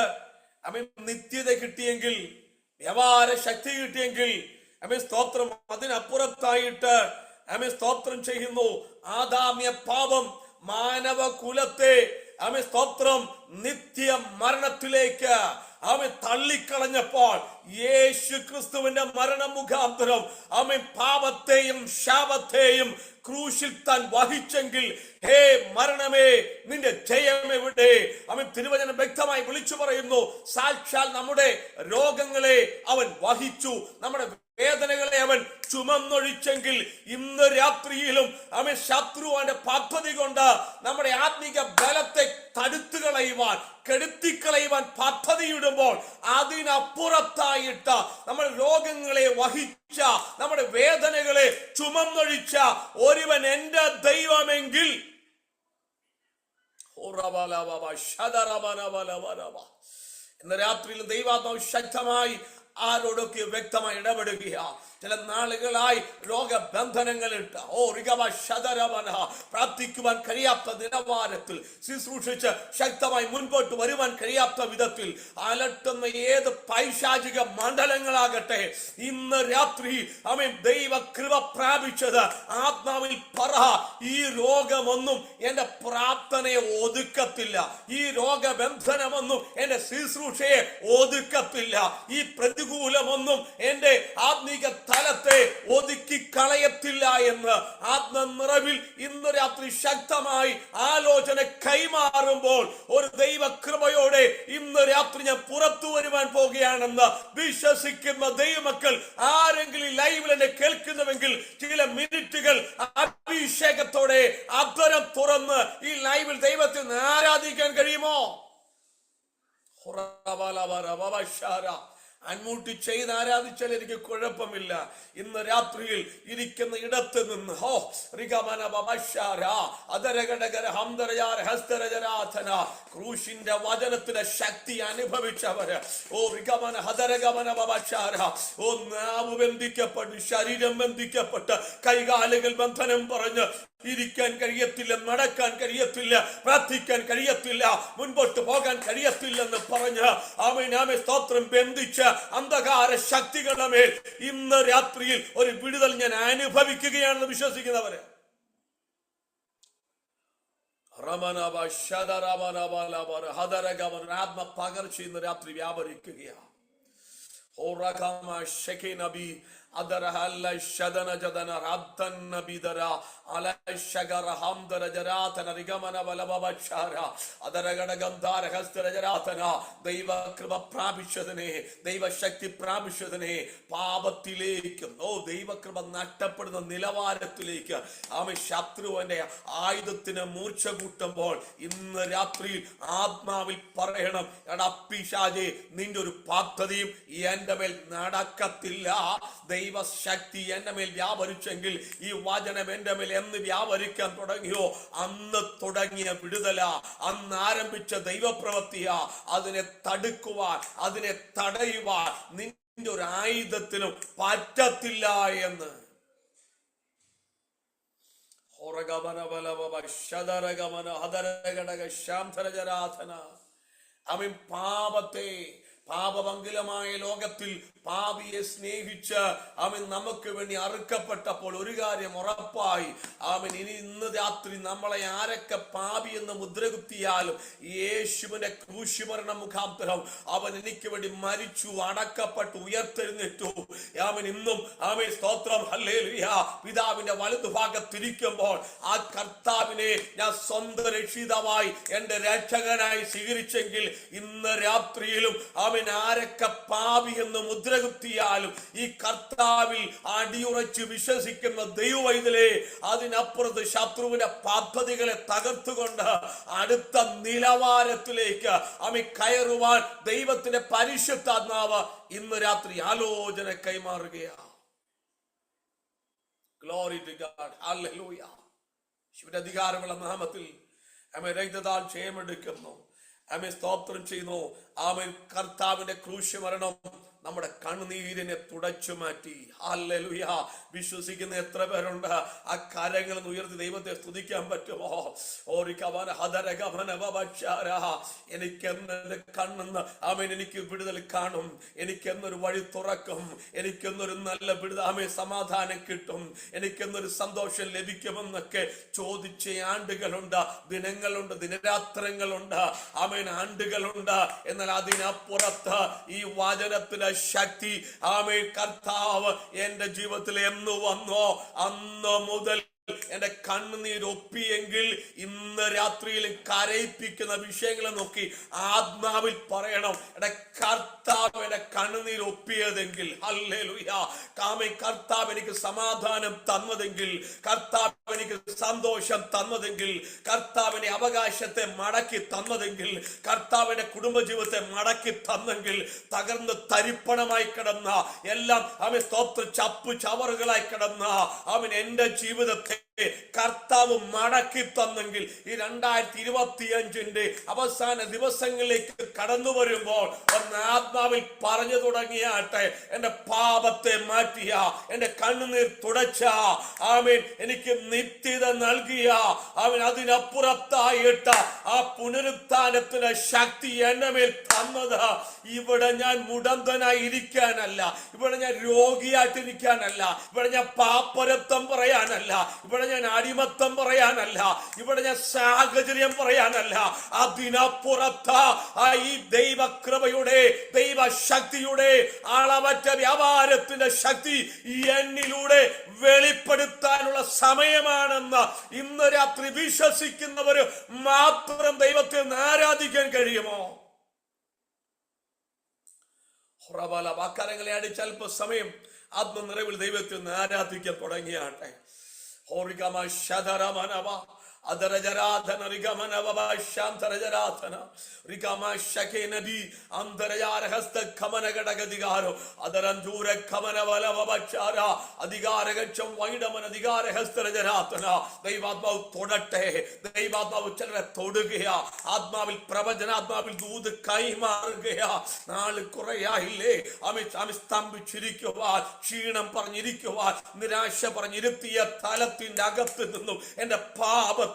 അവൻ നിത്യത കിട്ടിയെങ്കിൽ, വ്യവഹാര ശക്തി കിട്ടിയെങ്കിൽ, അവൻ സ്തോത്രം അതിനപ്പുറത്തായിട്ട് അവൻ സ്തോത്രം ചെയ്യുന്നു. ആദാമ്യ പാപം മാനവ കുലത്തെ അവൻ സ്തോത്രം നിത്യ മരണത്തിലേക്ക് അവൻ തള്ളിക്കളഞ്ഞപ്പോൾ യേശു ക്രിസ്തുവിന്റെ മരണം മുഖാന്തരം അവൻ പാപത്തെയും ശാപത്തെയും ക്രൂശിൽ താൻ വഹിച്ചെങ്കിൽ, ഹേ മരണമേ നിന്റെ ജയം എവിടെ? അവൻ തിരുവചനം വ്യക്തമായി വിളിച്ചു പറയുന്നു, സാക്ഷാൽ നമ്മുടെ രോഗങ്ങളെ അവൻ വഹിച്ചു, നമ്മുടെ വേദനകളെ അവൻ ചുമന്നൊഴിച്ചെങ്കിൽ, ഇന്ന് രാത്രിയിലും അവൻ ശത്രുവാന്റെ പദ്ധതി കൊണ്ട് നമ്മുടെ ആത്മീക ബലത്തെ തടുത്തു കളയുവാൻ, കെടുത്തിക്കളയുവാൻ പദ്ധതിയിടുമ്പോൾ, അതിനപ്പുറത്തായിട്ട് നമ്മൾ രോഗങ്ങളെ വഹിച്ച, നമ്മുടെ വേദനകളെ ചുമന്നൊഴിച്ച ഒരുവൻ എന്റെ ദൈവമെങ്കിൽ, ഇന്ന് രാത്രിയിൽ ദൈവാത്മാവ് ശക്തമായി ആരോടൊക്കെ വ്യക്തമായി ഇടപെടുകയാ. ചില നാളുകളായി രോഗബന്ധനങ്ങളിട്ട് പ്രാർത്ഥിക്കുവാൻ കഴിയാത്ത നിലവാരത്തിൽ, ശുശ്രൂഷിച്ച് ശക്തമായി മുൻപോട്ട് വരുവാൻ കഴിയാത്ത വിധത്തിൽ അലട്ടുന്ന ഏത് പൈശാചിക മണ്ഡലങ്ങളാകട്ടെ, ഇന്ന് രാത്രി അവൻ ദൈവ കൃപ പ്രാപിച്ചത് ആത്മാവിൽ പറ, ഈ രോഗമൊന്നും എന്റെ പ്രാർത്ഥനയെ ഒതുക്കത്തില്ല, ഈ രോഗബന്ധനമൊന്നും എന്റെ ശുശ്രൂഷയെ ഒതുക്കത്തില്ല, ഈ പ്രതികൂലമൊന്നും എന്റെ ആത്മീക തലത്തെ ഒതുക്കി കളയത്തില്ല എന്ന് ആത്മനിറവിൽ ഇന്ന് രാത്രി ശക്തമായി ആലോചന കൈമാറുമ്പോൾ, ഒരു ദൈവ കൃപയോടെ ഇന്ന് രാത്രി ഞാൻ പുറത്തു വരുവാൻ പോകുകയാണെന്ന് വിശ്വസിക്കുന്ന ദൈവമക്കൾ ആരെങ്കിലും ലൈവിൽ എന്നെ കേൾക്കുന്നുവെങ്കിൽ, ചില മിനിറ്റുകൾ അഭിഷേകത്തോടെ അധരം തുറന്ന് ഈ ലൈവിൽ ദൈവത്തെ ആരാധിക്കാൻ കഴിയുമോ? അൺമ്യൂട്ട് ചെയ്ത് ആരാധിച്ചാൽ എനിക്ക് കുഴപ്പമില്ല. ഇന്ന് രാത്രിയിൽ ഇരിക്കുന്ന ഇടത്ത് നിന്ന് ക്രൂശിന്റെ വചനത്തിന്റെ ശക്തി അനുഭവിച്ചവര് നാവ് ബന്ധിക്കപ്പെട്ട്, ശരീരം ബന്ധിക്കപ്പെട്ട്, കൈകാലുകൾ ബന്ധനം പറഞ്ഞ് ഇരിക്കാൻ കഴിയത്തില്ല, നടക്കാൻ കഴിയത്തില്ല, പ്രാർത്ഥിക്കാൻ കഴിയത്തില്ല, മുൻപോട്ട് പോകാൻ കഴിയത്തില്ലെന്ന് പറഞ്ഞ് ആമേൻ സ്തോത്രം ബന്ധിച്ച് അന്ധകാര ശക്തികളുടെ മേൽ ഇന്ന് രാത്രിയിൽ ഒരു വിടുതൽ ഞാൻ അനുഭവിക്കുകയാണെന്ന് വിശ്വസിക്കുന്നവര് ആത്മ പകർച്ച ഇന്ന് രാത്രി വ്യാപരിക്കുകയാണ്. ദൈവകൃപ പ്രാപിച്ചതിനെ, ദൈവശക്തി പ്രാപിച്ചതിനെ പാപത്തിലേക്കും ദൈവകൃപ നഷ്ടപ്പെടുന്ന നിലവാരത്തിലേക്ക് ആമേൻ ശത്രുവിന്റെ ആയുധത്തിന് മൂർച്ച കൂട്ടുമ്പോൾ ഇന്ന് രാത്രിയിൽ ആത്മാവിൽ പറയണം, എടാ പിശാചേ, നിന്റെ ഒരു പദ്ധതിയും എന്റെ മേൽ നടക്കത്തില്ല. ദൈവശക്തി എന്റെ മേൽ വ്യാപരിച്ചെങ്കിൽ, ഈ വചനം എന്റെ മേൽ എന്ന് വ്യാപരിക്കാൻ തുടങ്ങിയോ അന്ന് തുടങ്ങിയ വിടുതല, അന്ന് ആരംഭിച്ച ദൈവപ്രവൃത്തിയാ. അതിനെ തടുക്കുവാൻ, അതിനെ തടയുവാൻ നിന്റെ ഒരു ആയുധത്തിനും പറ്റത്തില്ല എന്ന് പാപത്തെ, പാപമംഗലമായ ലോകത്തിൽ പാപിയെ സ്നേഹിച്ച് അവൻ നമുക്ക് വേണ്ടി അറുക്കപ്പെട്ടപ്പോൾ ഒരു കാര്യം ഉറപ്പായി, അവൻ ഇന്ന് രാത്രി നമ്മളെ ആരൊക്കെ പാപി എന്ന് മുദ്രകുത്തിയാലും യേശുവിന്റെ ക്രൂശുമരണ മുഖാന്തരം അവൻ എനിക്ക് വേണ്ടി മരിച്ചു, അടക്കപ്പെട്ടു, ഉയർത്തെഴുന്നേറ്റു. അവൻ ഇന്നും അവൻ സ്തോത്രം ഹല്ലേലൂയ പിതാവിന്റെ വലതുഭാഗത്തിരിക്കുമ്പോൾ ആ കർത്താവിനെ ഞാൻ സ്വന്തം രക്ഷിതാവായി എന്റെ രക്ഷകനായി സ്വീകരിച്ചെങ്കിൽ ഇന്ന് രാത്രിയിലും അവൻ ആരൊക്കെ പാപി എന്ന് മുദ്രകുത്തിയാലും ഈ കർത്താവിൽ അടിയുറച്ച് വിശ്വസിക്കുന്ന ദൈവവൈതലേ, അതിനപ്പുറത്ത് ശത്രുവിന്റെ പദ്ധതികളെ തകർത്തുകൊണ്ട് അടുത്ത നിലവാരത്തിലേക്ക് അവൻ കയറുവാൻ ദൈവത്തിന്റെ പരിശുദ്ധാത്മാവ് ഇന്ന് രാത്രി ആലോചന കൈമാറുകയാണ്. Glory to God, hallelujah. ശിവന്റെ അധികാരമുള്ള നാമത്തിൽ അവൻ രക്തത്താൽ ജയമെടുക്കുന്നു. ആമേൻ സ്തോത്രം ചെയ്യുന്നു. ആമേൻ കർത്താവിന്റെ ക്രൂശ് മരണം നമ്മുടെ കണ്ണുനീരിനെ തുടച്ചു മാറ്റി. ഹല്ലേലൂയ. വിശ്വസിക്കുന്ന എത്ര പേരുണ്ട്? ആ കരങ്ങൾ ഉയർത്തി ദൈവത്തെ സ്തുതിക്കാൻ പറ്റുമോ? എനിക്കെന്നെ കണ്ണെന്ന് അവൻ എനിക്ക് വിടുതൽ കാണും, എനിക്കെന്നൊരു വഴി തുറക്കും, എനിക്കെന്നൊരു നല്ല വിടുതൽ, അവൻ സമാധാനം കിട്ടും, എനിക്കെന്നൊരു സന്തോഷം ലഭിക്കുമെന്നൊക്കെ ചോദിച്ച ആണ്ടുകളുണ്ട്, ദിനങ്ങളുണ്ട്, ദിനരാത്രങ്ങളുണ്ട്, അവൻ ആണ്ടുകളുണ്ട്. എന്നാൽ അതിനപ്പുറത്ത് ഈ വചനത്തിന്റെ ശക്തി, ആമേൻ, കർത്താവ് എന്റെ ജീവിതത്തിൽ എന്ന് വന്നോ അന്ന് മുതൽ എന്റെ കണ്ണുനീരൊപ്പിയെങ്കിൽ ഇന്ന് രാത്രിയിലും കരയിപ്പിക്കുന്ന വിഷയങ്ങളെ നോക്കി ആത്മാവിൽ പറയണം, എന്റെ കർത്താവ് എന്റെ കണ്ണുനീരൊപ്പിയതെങ്കിൽ, ഹല്ലേലൂയ, ആമേൻ, കർത്താവ് എനിക്ക് സമാധാനം തന്നതെങ്കിൽ, കർത്താവ് എനിക്ക് സന്തോഷം തന്നതെങ്കിൽ, കർത്താവിന്റെ അവകാശത്തെ മടക്കി തന്നതെങ്കിൽ, കർത്താവിന്റെ കുടുംബജീവിതത്തെ മടക്കി തന്നെങ്കിൽ, തകർന്ന് തരിപ്പണമായി കിടന്ന എല്ലാം അവൻ സ്തോത്ര ചപ്പു ചവറുകളായി കിടന്ന അവൻ എന്റെ ജീവിതത്തെ കർത്താവ് മടക്കി തന്നെങ്കിൽ, ഈ 2025 അവസാന ദിവസങ്ങളിലേക്ക് കടന്നു വരുമ്പോൾ ഒന്ന് ആത്മാവിൽ പറഞ്ഞു തുടങ്ങിയാട്ടെ, എന്റെ പാപത്തെ മാറ്റിയ, എന്റെ കണ്ണുനീർ തുടച്ച, ആമേൻ, എനിക്ക് നിത്യത നൽകിയ, അവൻ അതിനപ്പുറത്തായിട്ട ആ പുനരുത്ഥാനത്തിന്റെ ശക്തി എന്റെ മേൽ തന്നത്, ഇവിടെ ഞാൻ മുടന്തനായി ഇരിക്കാനല്ല, ഇവിടെ ഞാൻ രോഗിയായിട്ടിരിക്കാനല്ല, ഇവിടെ ഞാൻ പാപ്പരത്വം പറയാനല്ല, ഇവിടെ ഞാൻ അടിമത്തം പറയാനല്ല, ഇവിടെ ഞാൻ സാഹചര്യം പറയാനല്ല, അതിനപ്പുറത്ത് ഈ ദൈവകൃപയുടെ, ദൈവശക്തിയുടെ അളവറ്റ വ്യാപാരത്തിന്റെ ശക്തി എന്നിലൂടെ വെളിപ്പെടുത്താനുള്ള സമയമാണെന്ന് ഇന്ന് രാത്രി വിശ്വസിക്കുന്നവര് മാത്രം ദൈവത്തെ ആരാധിക്കാൻ കഴിയുമോ? വാക്കാരങ്ങളെ അടിച്ച് അല്പസമയം ആത്മനിറവിൽ ദൈവത്തെ ആരാധിക്കാൻ തുടങ്ങിയാട്ടെ. അതരജരാധന റിഗമനവ ശാന്തരജരാധന റിഗമ ശകേനദി അന്തരയാരഹസ്ത ഖമനഘടകധികാരോ അതരന്തൂര ഖമനവലവചാര അധികാരഗച്ഛം വൈഡമന അധികാരഹസ്തരജരാധന. ദൈവാത്മാവ് തൊടട്ടെ, ദൈവാത്മാവ് ചിലരെ തൊടുകയ, ആത്മാവിൽ പ്രവചനാത്മാവിൽ ദൂത് കൈമാറുകയ. നാള് കുറയായില്ലേ അമി സ്തംഭിച്ചിരിക്കുവാൻ, ക്ഷീണം പറഞ്ഞിരിക്കുവാൻ, നിരാശ പറഞ്ഞിരുത്തിയ തലത്തിന്റെ അകത്ത് നിന്നും എന്റെ പാപത്തെ,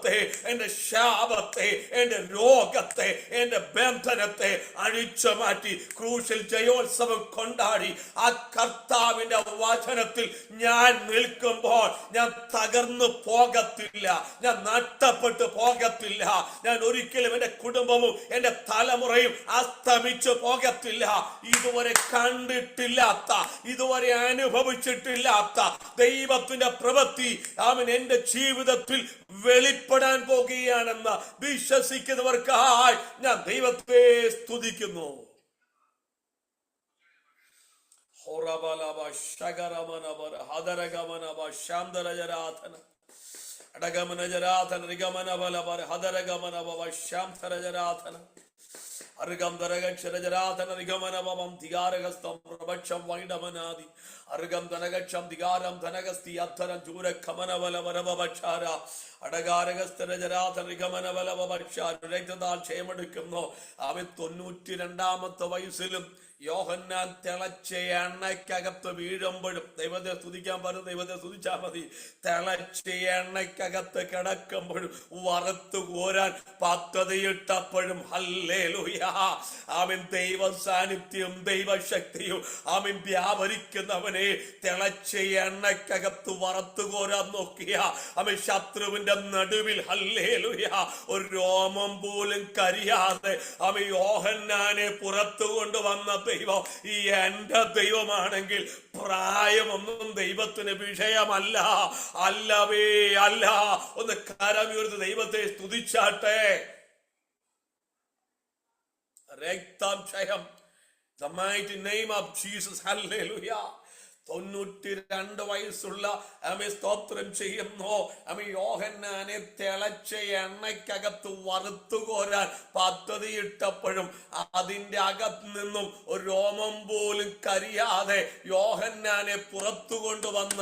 എന്റെ ശാപത്തെ, എന്റെ രോഗത്തെ, എന്റെ ബന്ധനത്തെ അഴിച്ചു മാറ്റി ക്രൂശിൽ ജയോത്സവം കൊണ്ടാടി ആ കർത്താവിന്റെ വചനത്തിൽ ഞാൻ നിൽക്കുമ്പോൾ ഞാൻ തകർന്നു പോകത്തില്ല, ഞാൻ നഷ്ടപ്പെട്ടു പോകത്തില്ല, ഞാൻ ഒരിക്കലും എന്റെ കുടുംബവും എന്റെ തലമുറയും അസ്തമിച്ചു പോകത്തില്ല. ഇതുവരെ കണ്ടിട്ടില്ലാത്ത, ഇതുവരെ അനുഭവിച്ചിട്ടില്ലാത്ത ദൈവത്തിന്റെ പ്രവൃത്തി അവൻ എന്റെ ജീവിതത്തിൽ വെളിപ്പെടാൻ പോകുകയാണെന്ന് വിശ്വസിക്കുന്നവർക്കായി ഞാൻ ദൈവത്തെ സ്തുതിക്കുന്നു. അർഗം ദരഗക്ഷരജരാധന നിഗമനവം ധികാരഹസ്തം പ്രപക്ഷം വൈഡമനാദി അർഗം ധനഗക്ഷം ധികാരം ധനഗസ്തി അധരം ചൂരഖമനവലവരവക്ഷാര അടകാരകസ്ഥരജരാധന നിഗമനവലവക്ഷാര. രക്തത്താൽ ക്ഷയമെടുക്കുന്നു. അവൻ 92 വയസ്സിലും യോഹന്നാൻ തിളച്ച എണ്ണയ്ക്കകത്ത് വീഴുമ്പോഴും ദൈവത്തെ സ്തുതിക്കാൻ പറഞ്ഞു, ദൈവത്തെ സ്തുതിച്ചാൽ മതി. തിളച്ച എണ്ണയ്ക്കകത്ത് കിടക്കുമ്പോഴും വറുത്തു കോരാൻ പദ്ധതിയിട്ടപ്പോഴും ഹല്ലേലൂയ, അവൻ ദൈവ സാന്നിധ്യം, ദൈവശക്തിയും അവൻ വ്യാപരിക്കുന്നവനെ തിളച്ച എണ്ണയ്ക്കകത്ത് വറുത്തു കോരാൻ നോക്കിയ അവൻ ശത്രുവിന്റെ നടുവിൽ, ഹല്ലേലൂയ, ഒരു രോമം പോലും കരിയാതെ അവൻ യോഹന്നാനെ പുറത്തു കൊണ്ടുവന്ന ദൈവം ഈ എന്റെ ദൈവമാണെങ്കിൽ പ്രായമൊന്നും ദൈവത്തിന് വിഷയമല്ല, അല്ലവേ അല്ല. ഒന്ന് കരമുയർത്തി ദൈവത്തെ സ്തുതിച്ചാട്ടെ. രക്തം ക്ഷയം, the mighty name of Jesus, hallelujah. 92 വയസ്സുള്ള അമ്മ സ്തോത്രം ചെയ്യുന്നു. അമ്മ യോഹന്നാനെ തിളച്ച എണ്ണയ്ക്കകത്ത് വറുത്തു കോരാൻ പദ്ധതിയിട്ടപ്പോഴും അതിന്റെ അകത്ത് നിന്നും ഒരു രോമം പോലും കരിയാതെ യോഹന്നാനെ പുറത്തു കൊണ്ടുവന്ന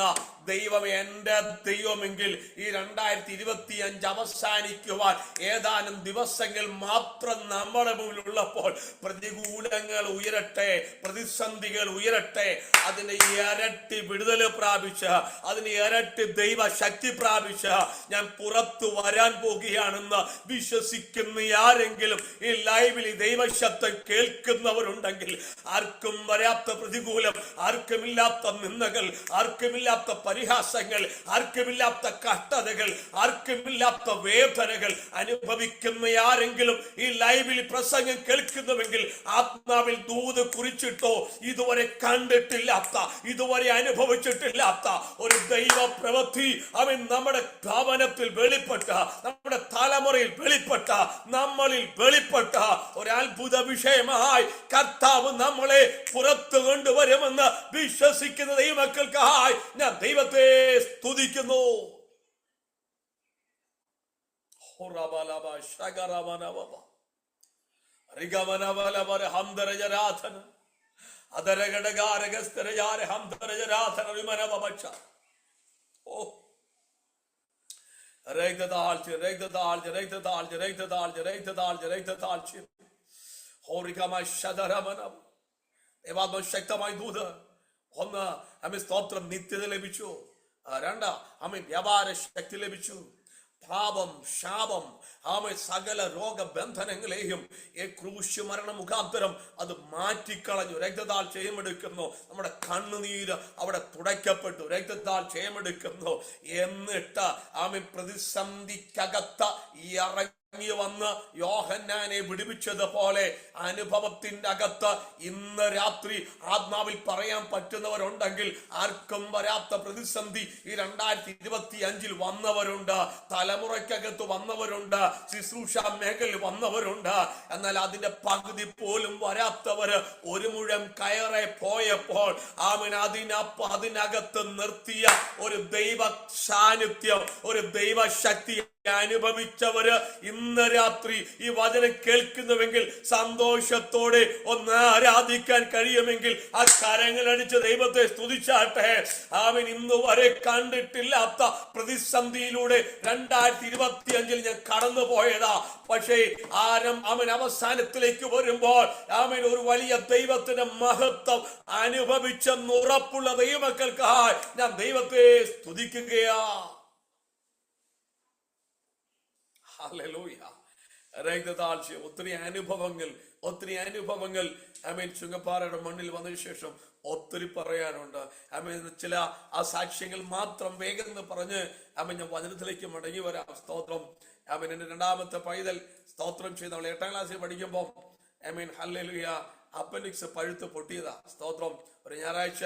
ദൈവം എന്റെ ദൈവമെങ്കിൽ ഈ 2025 അവസാനിക്കുവാൻ ഏതാനും ദിവസങ്ങൾ മാത്രം നമ്മുടെ മുന്നിലുള്ളപ്പോൾ പ്രതികൂലങ്ങൾ ഉയരട്ടെ, പ്രതിസന്ധികൾ ഉയരട്ടെ, അതിന് ഇരട്ടി വിടുതൽ പ്രാപിച്ച, അതിന് ഇരട്ടി ദൈവശക്തി പ്രാപിച്ച ഞാൻ പുറത്തു വരാൻ പോകുകയാണെന്ന് വിശ്വസിക്കുന്ന ആരെങ്കിലും ഈ ലൈവിൽ ഈ ദൈവശബ്ദം കേൾക്കുന്നവരുണ്ടെങ്കിൽ, ആർക്കും വരാത്ത പ്രതികൂലം, ആർക്കുമില്ലാത്ത നിന്ദകൾ, ആർക്കുമില്ലാത്ത പരിഹാസങ്ങൾ, ആർക്കുമില്ലാത്ത കഷ്ടതകൾ, ആർക്കുമില്ലാത്ത വേദനകൾ അനുഭവിക്കുന്ന ആരെങ്കിലും ഈ ലൈവിൽ പ്രസംഗം കേൾക്കുന്നുവെങ്കിൽ, ആത്മാവിൽ ദൂത് കുറിച്ചിട്ടോ ഇതുവരെ കണ്ടിട്ടില്ലാത്ത, ഇതുവരെ അനുഭവിച്ചിട്ടില്ലാത്ത ഒരു ദൈവ പ്രവൃത്തി അവൻ നമ്മുടെ ഭവനത്തിൽ വെളിപ്പെട്ട, നമ്മുടെ തലമുറയിൽ വെളിപ്പെട്ട, നമ്മളിൽ വെളിപ്പെട്ട ഒരു അത്ഭുത വിഷയമായി കർത്താവ് നമ്മളെ പുറത്തു കൊണ്ടുവരുമെന്ന് വിശ്വസിക്കുന്ന ദൈവമക്കൾക്കായി ഞാൻ ദൈവത്തെ സ്തുതിക്കുന്നു. ശക്തമായി ദൂത്. ഒന്ന്, അമ്മ സ്തോത്രം നിത്യത ലഭിച്ചു. രണ്ട്, അമ്മ വ്യാപാര ശക്തി ലഭിച്ചു. പാപം, ശാപം, ആമേ സകല രോഗബന്ധനങ്ങളെയും ഈ ക്രൂശ് മരണ മുഖാന്തരം അത് മാറ്റിക്കളഞ്ഞു. രക്തത്താൽ ക്ഷയമെടുക്കുന്നു. നമ്മുടെ കണ്ണുനീര് അവിടെ തുടയ്ക്കപ്പെട്ടു. രക്തത്താൽ ക്ഷയമെടുക്കുന്നു. എന്നിട്ട് ആമേ പ്രതിസന്ധിക്കകത്ത് ഇറങ്ങി വന്ന് യോഹന്നാനെ വിടുവിച്ചതുപോലെ അനുഭവത്തിന്റെ അകത്ത് ഇന്ന് രാത്രി ആത്മാവിൽ പറയാൻ പറ്റുന്നവരുണ്ടെങ്കിൽ, ആർക്കും വരാത്ത പ്രതിസന്ധി ഈ 2025 വന്നവരുണ്ട്, തലമുറയ്ക്കകത്ത് വന്നവരുണ്ട്, ശുശ്രൂഷ മേഖലയിൽ വന്നവരുണ്ട്. എന്നാൽ അതിന്റെ പകുതി പോലും വരാത്തവര് ഒരു മുഴം കയറെ പോയപ്പോൾ അതിനകത്ത് നിർത്തിയ ഒരു ദൈവ സാന്നിധ്യം, ഒരു ദൈവശക്തി അനുഭവിച്ചവര് ഇന്ന് രാത്രി ഈ വചനം കേൾക്കുന്നുവെങ്കിൽ സന്തോഷത്തോടെ ഒന്ന് ആരാധിക്കാൻ കഴിയുമെങ്കിൽ ആ കരങ്ങളടിച്ച് ദൈവത്തെ സ്തുതിച്ചാട്ടെ. അവൻ ഇന്ന് വരെ കണ്ടിട്ടില്ലാത്ത പ്രതിസന്ധിയിലൂടെ 2025 ഞാൻ കടന്നു പോയതാ. പക്ഷേ അവൻ അവസാനത്തിലേക്ക് വരുമ്പോൾ അവൻ ഒരു വലിയ ദൈവത്തിന്റെ മഹത്വം അനുഭവിച്ചെന്ന് ഉറപ്പുള്ള ദൈവമക്കൾക്കായി ഞാൻ ദൈവത്തെ സ്തുതിക്കുകയാ. ഒത്തിരി അനുഭവങ്ങൾ ചുങ്കപ്പാറയുടെ മണ്ണിൽ വന്നതിന് ശേഷം ഒത്തിരി പറയാനുണ്ട്. ചില ആ സാക്ഷ്യങ്ങൾ മാത്രം വേഗം പറഞ്ഞ് ഞാൻ വചനത്തിലേക്ക് മടങ്ങി വരാം. സ്തോത്രം. എന്റെ രണ്ടാമത്തെ പൈതൽ സ്തോത്രം ചെയ്ത് അവൾ 8ാം ക്ലാസ്സിൽ പഠിക്കുമ്പോൾ ഹല്ലേലൂയ അപ്പൻഡിക്സ് പഴുത്ത് പൊട്ടിയതാ. സ്തോത്രം. ഒരു ഞായറാഴ്ച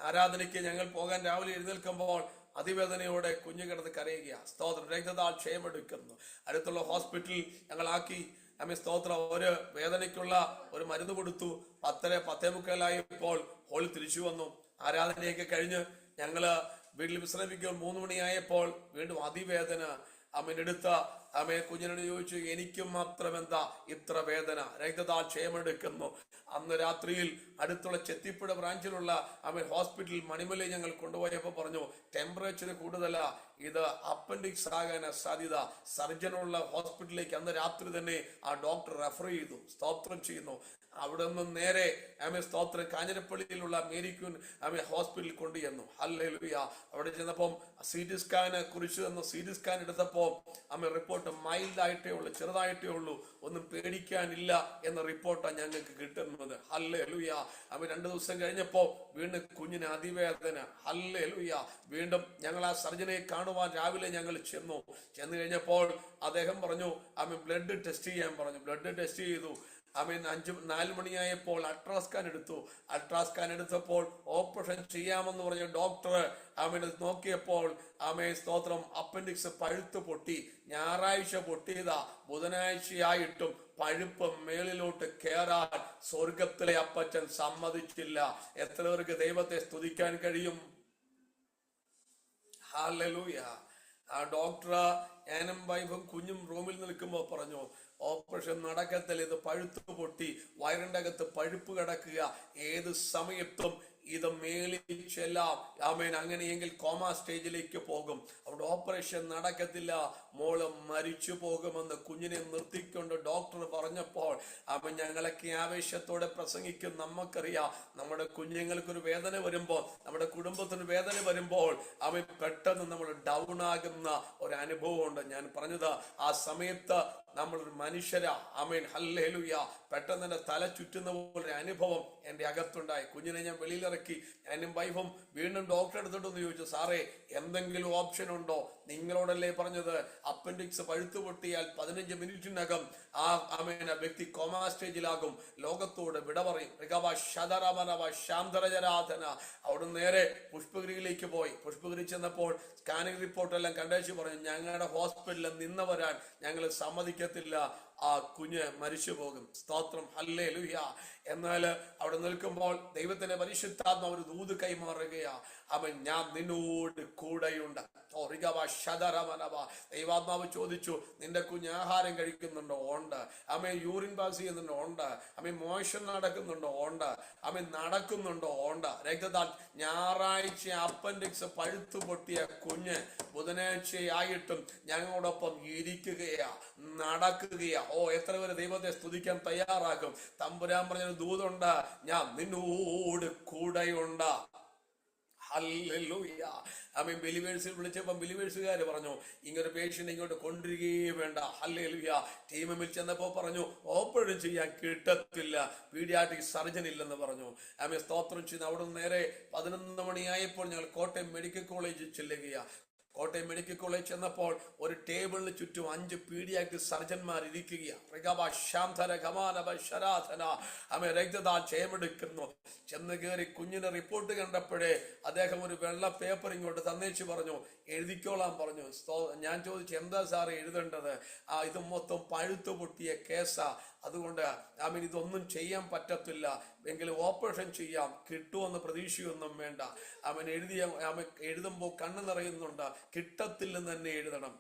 ആരാധനയ്ക്ക് ഞങ്ങൾ പോകാൻ രാവിലെ എഴുന്നേൽക്കുമ്പോൾ അതിവേദനയോടെ കുഞ്ഞു കിടന്ന് കരയുക. സ്തോത്രം. രക്തത്താൽ ക്ഷയമെടുക്കുന്നു. അടുത്തുള്ള ഹോസ്പിറ്റലിൽ ഞങ്ങളാക്കി. സ്തോത്രം. ഒരു വേദനയ്ക്കുള്ള ഒരു മരുന്ന് കൊടുത്തു. 10:45 ഹോളിൽ തിരിച്ചു വന്നു. ആരാധനയൊക്കെ കഴിഞ്ഞ് ഞങ്ങള് വീട്ടിൽ വിശ്രമിക്കുമ്പോൾ 3 മണിയായപ്പോൾ വീണ്ടും അതിവേദന. എടുത്ത കുഞ്ഞിനോട് ചോദിച്ചു, എനിക്കും മാത്രം എന്താ ഇത്ര വേദന? രക്തത്താൽ ക്ഷയമെടുക്കുന്നു. അന്ന് രാത്രിയിൽ അടുത്തുള്ള ചെത്തിപ്പുഴ ബ്രാഞ്ചിലുള്ള ഹോസ്പിറ്റൽ മണിമലയിൽ ഞങ്ങൾ കൊണ്ടുപോയപ്പോൾ പറഞ്ഞു, ടെമ്പറേച്ചർ കൂടുതലാ, ഇത് അപ്പൻഡിക്സ് ആകാൻ സാധ്യത. സർജനുള്ള ഹോസ്പിറ്റലിലേക്ക് അന്ന് രാത്രി തന്നെ ആ ഡോക്ടർ റെഫർ ചെയ്തു. സ്തോത്രം ചെയ്യുന്നു. അവിടെ നിന്നും നേരെ സ്തോത്രം കാഞ്ഞിരപ്പള്ളിയിലുള്ള മേരിക്യൂൻ ഹോസ്പിറ്റലിൽ കൊണ്ടുചെന്നു. ഹല്ലേലൂയ. അവിടെ ചെന്നപ്പം CT സ്കാന് കുറിച്ച് തന്നു. CT സ്കാൻ എടുത്തപ്പോ റിപ്പോർട്ട് മൈൽഡ് ആയിട്ടേ ഉള്ളൂ, ചെറുതായിട്ടേ ഉള്ളൂ, ഒന്നും പേടിക്കാനില്ല എന്ന റിപ്പോർട്ടാണ് ഞങ്ങൾക്ക് കിട്ടുന്നത്. ഹല്ലേലൂയ. 2 ദിവസം കഴിഞ്ഞപ്പോ വീണ്ടും കുഞ്ഞിന് അതിവേദന. ഹല്ലേലൂയ. വീണ്ടും ഞങ്ങൾ ആ സർജനെ കാണുവാൻ രാവിലെ ഞങ്ങൾ ചെന്നു കഴിഞ്ഞപ്പോൾ അദ്ദേഹം പറഞ്ഞു, ബ്ലഡ് ടെസ്റ്റ് ചെയ്യാൻ പറഞ്ഞു. ബ്ലഡ് ടെസ്റ്റ് ചെയ്തു. 4 മണിയായപ്പോൾ അൾട്രാസ്കാൻ എടുത്തു. അൾട്രാസ്കാൻ എടുത്തപ്പോൾ ഓപ്പറേഷൻ ചെയ്യാമെന്ന് പറഞ്ഞ ഡോക്ടർ നോക്കിയപ്പോൾ സ്തോത്രം അപ്പൻഡിക്സ് പഴുത്ത് പൊട്ടി. ഞായറാഴ്ച പൊട്ടിയതാ. ബുധനാഴ്ചയായിട്ടും പഴുപ്പ് മേളിലോട്ട് കേറാൻ സ്വർഗത്തിലെ അപ്പച്ചൻ സമ്മതിച്ചില്ല. എത്ര പേർക്ക് ദൈവത്തെ സ്തുതിക്കാൻ കഴിയും? ഹല്ലേലൂയ. ആ ഡോക്ടർ ഞാനും വൈഫും കുഞ്ഞും റൂമിൽ നിൽക്കുമ്പോൾ പറഞ്ഞു, ഓപ്പറേഷൻ നടക്കത്തില്ല, ഇത് പഴുത്ത് പൊട്ടി, വയറിന്റെ അകത്ത് പഴുപ്പ് കിടക്കുക, ഏത് സമയത്തും ഇത് മേളിൽ ചെല്ലാം. ആമേൻ. അങ്ങനെയെങ്കിൽ കോമ സ്റ്റേജിലേക്ക് പോകും. അവിടെ ഓപ്പറേഷൻ നടക്കത്തില്ല, മോള് മരിച്ചു പോകുമെന്ന് കുഞ്ഞിനെ നിർത്തിക്കൊണ്ട് ഡോക്ടർ പറഞ്ഞപ്പോൾ അവൻ ഞങ്ങളൊക്കെ ആവേശത്തോടെ പ്രസംഗിക്കും. നമുക്കറിയാം നമ്മുടെ കുഞ്ഞുങ്ങൾക്കൊരു വേദന വരുമ്പോൾ, നമ്മുടെ കുടുംബത്തിന് വേദന വരുമ്പോൾ അവൻ പെട്ടെന്ന് നമ്മൾ ഡൗൺ ആകുന്ന ഒരു അനുഭവമുണ്ട്. ഞാൻ പറഞ്ഞത് ആ സമയത്ത് നമ്മളൊരു മനുഷ്യരാ. ആമേൻ. ഹല്ലേലൂയ. പെട്ടെന്ന് എന്റെ തല ചുറ്റുന്ന പോലെ അനുഭവം എന്റെ അകത്തുണ്ടായി. കുഞ്ഞിനെ ഞാൻ വെളിയിലിറക്കി. ഞാനും വൈഫും വീണ്ടും ഡോക്ടറെ എടുത്തിട്ടൊന്ന് ചോദിച്ചു, സാറേ എന്തെങ്കിലും ഓപ്ഷൻ ഉണ്ടോ? നിങ്ങളോടല്ലേ പറഞ്ഞത് അപ്പൻഡിക്സ് പഴുത്തു പൊട്ടിയാൽ 15 മിനിറ്റിനകം ആ വ്യക്തി കോമാ സ്റ്റേജിലാകും, ലോകത്തോട് വിട പറയും. അവിടെ നേരെ പുഷ്പഗിരിയിലേക്ക് പോയി. പുഷ്പഗിരി ചെന്നപ്പോൾ സ്കാനിങ് റിപ്പോർട്ട് എല്ലാം കണ്ടേച്ച് പറഞ്ഞു, ഞങ്ങളുടെ ഹോസ്പിറ്റലിൽ നിന്ന് വരാൻ ഞങ്ങൾ സമ്മതിക്കത്തില്ല, ആ കുഞ്ഞ് മരിച്ചു പോകും. സ്തോത്രം. ഹല്ലേലൂയ. എന്നാൽ അവിടെ നിൽക്കുമ്പോൾ ദൈവത്തിന്റെ പരിശുദ്ധാത്മാവ് ഒരു ദൂത് കൈമാറുകയാ. അവൻ ഞാൻ നിന്നോട് കൂടെയുണ്ട്. ദൈവാത്മാവ് ചോദിച്ചു, നിന്റെ കുഞ്ഞ് ആഹാരം കഴിക്കുന്നുണ്ടോ? ഉണ്ട്. അമ്മ യൂറിൻ പാസ് ചെയ്യുന്നുണ്ടോ? ഉണ്ട്. അമ്മ മോഷൻ നടക്കുന്നുണ്ടോ? ഉണ്ട്. അമ്മ നടക്കുന്നുണ്ടോ? ഉണ്ട്. രക്തത്താൽ ഞായറാഴ്ച അപ്പൻഡിക്സ് പഴുത്തു പൊട്ടിയ കുഞ്ഞ് ബുധനാഴ്ചയായിട്ടും ഞങ്ങളോടൊപ്പം ഇരിക്കുകയാ, നടക്കുകയാ. എത്ര പേര് ദൈവത്തെ സ്തുതിക്കാൻ തയ്യാറാക്കും? തമ്പുരാൻ പറഞ്ഞൊരു ദൂതുണ്ട്, ഞാൻ നിന്നോട് കൂടെയുണ്ട്. ഹല്ലേലൂയ. ആമേൻ. ബിലീവേഴ്സിൽ വിളിച്ചപ്പോൾ ബിലീവേഴ്സുകാർ പറഞ്ഞു, ഇങ്ങനൊരു പേഷ്യന്റ് ഇങ്ങോട്ട് കൊണ്ടുവരികയേ വേണ്ട. ഹല്ലേലൂയ. ടീമിൽ ചെന്നപ്പോൾ പറഞ്ഞു, ഓപ്പറേഷൻ ചെയ്യാൻ കിട്ടത്തില്ല, പീഡിയാട്രിക് സർജൻ ഇല്ലെന്ന് പറഞ്ഞു. ആമേൻ. സ്തോത്രം ചെയ്യുന്നു. അവിടെ നിന്ന് നേരെ 11 മണിയായപ്പോൾ ഞങ്ങൾ കോട്ടയം മെഡിക്കൽ കോളേജിൽ ചെല്ലുകയാ. കോട്ടയം മെഡിക്കൽ കോളേജ് ചെന്നപ്പോൾ ഒരു ടേബിളിന് ചുറ്റും 5 പീഡിയാട്രിക് സർജന്മാർ ഇരിക്കുകയാണ്. രക്തദാൽ ചെയ്യമെടുക്കുന്നു. ചെന്ന് കയറി കുഞ്ഞിന്റെ റിപ്പോർട്ട് കണ്ടപ്പോഴേ അദ്ദേഹം ഒരു വെള്ള പേപ്പർ ഇങ്ങോട്ട് തന്നേച്ച് പറഞ്ഞു, എഴുതിക്കോളാൻ പറഞ്ഞു. ഞാൻ ചോദിച്ചു, എന്താ സാറ് എഴുതേണ്ടത്? ഇത് മൊത്തം പഴുത്തു പൊട്ടിയ കേസാ, അതുകൊണ്ട് ഇതൊന്നും ചെയ്യാൻ പറ്റത്തില്ല, എങ്കിലും ഓപ്പറേഷൻ ചെയ്യാം, കിട്ടുമെന്ന് പ്രതീക്ഷയൊന്നും വേണ്ട. എഴുതുമ്പോൾ കണ്ണ് നിറയുന്നുണ്ട്, കിട്ടത്തില്ലെന്ന് തന്നെ എഴുതണം.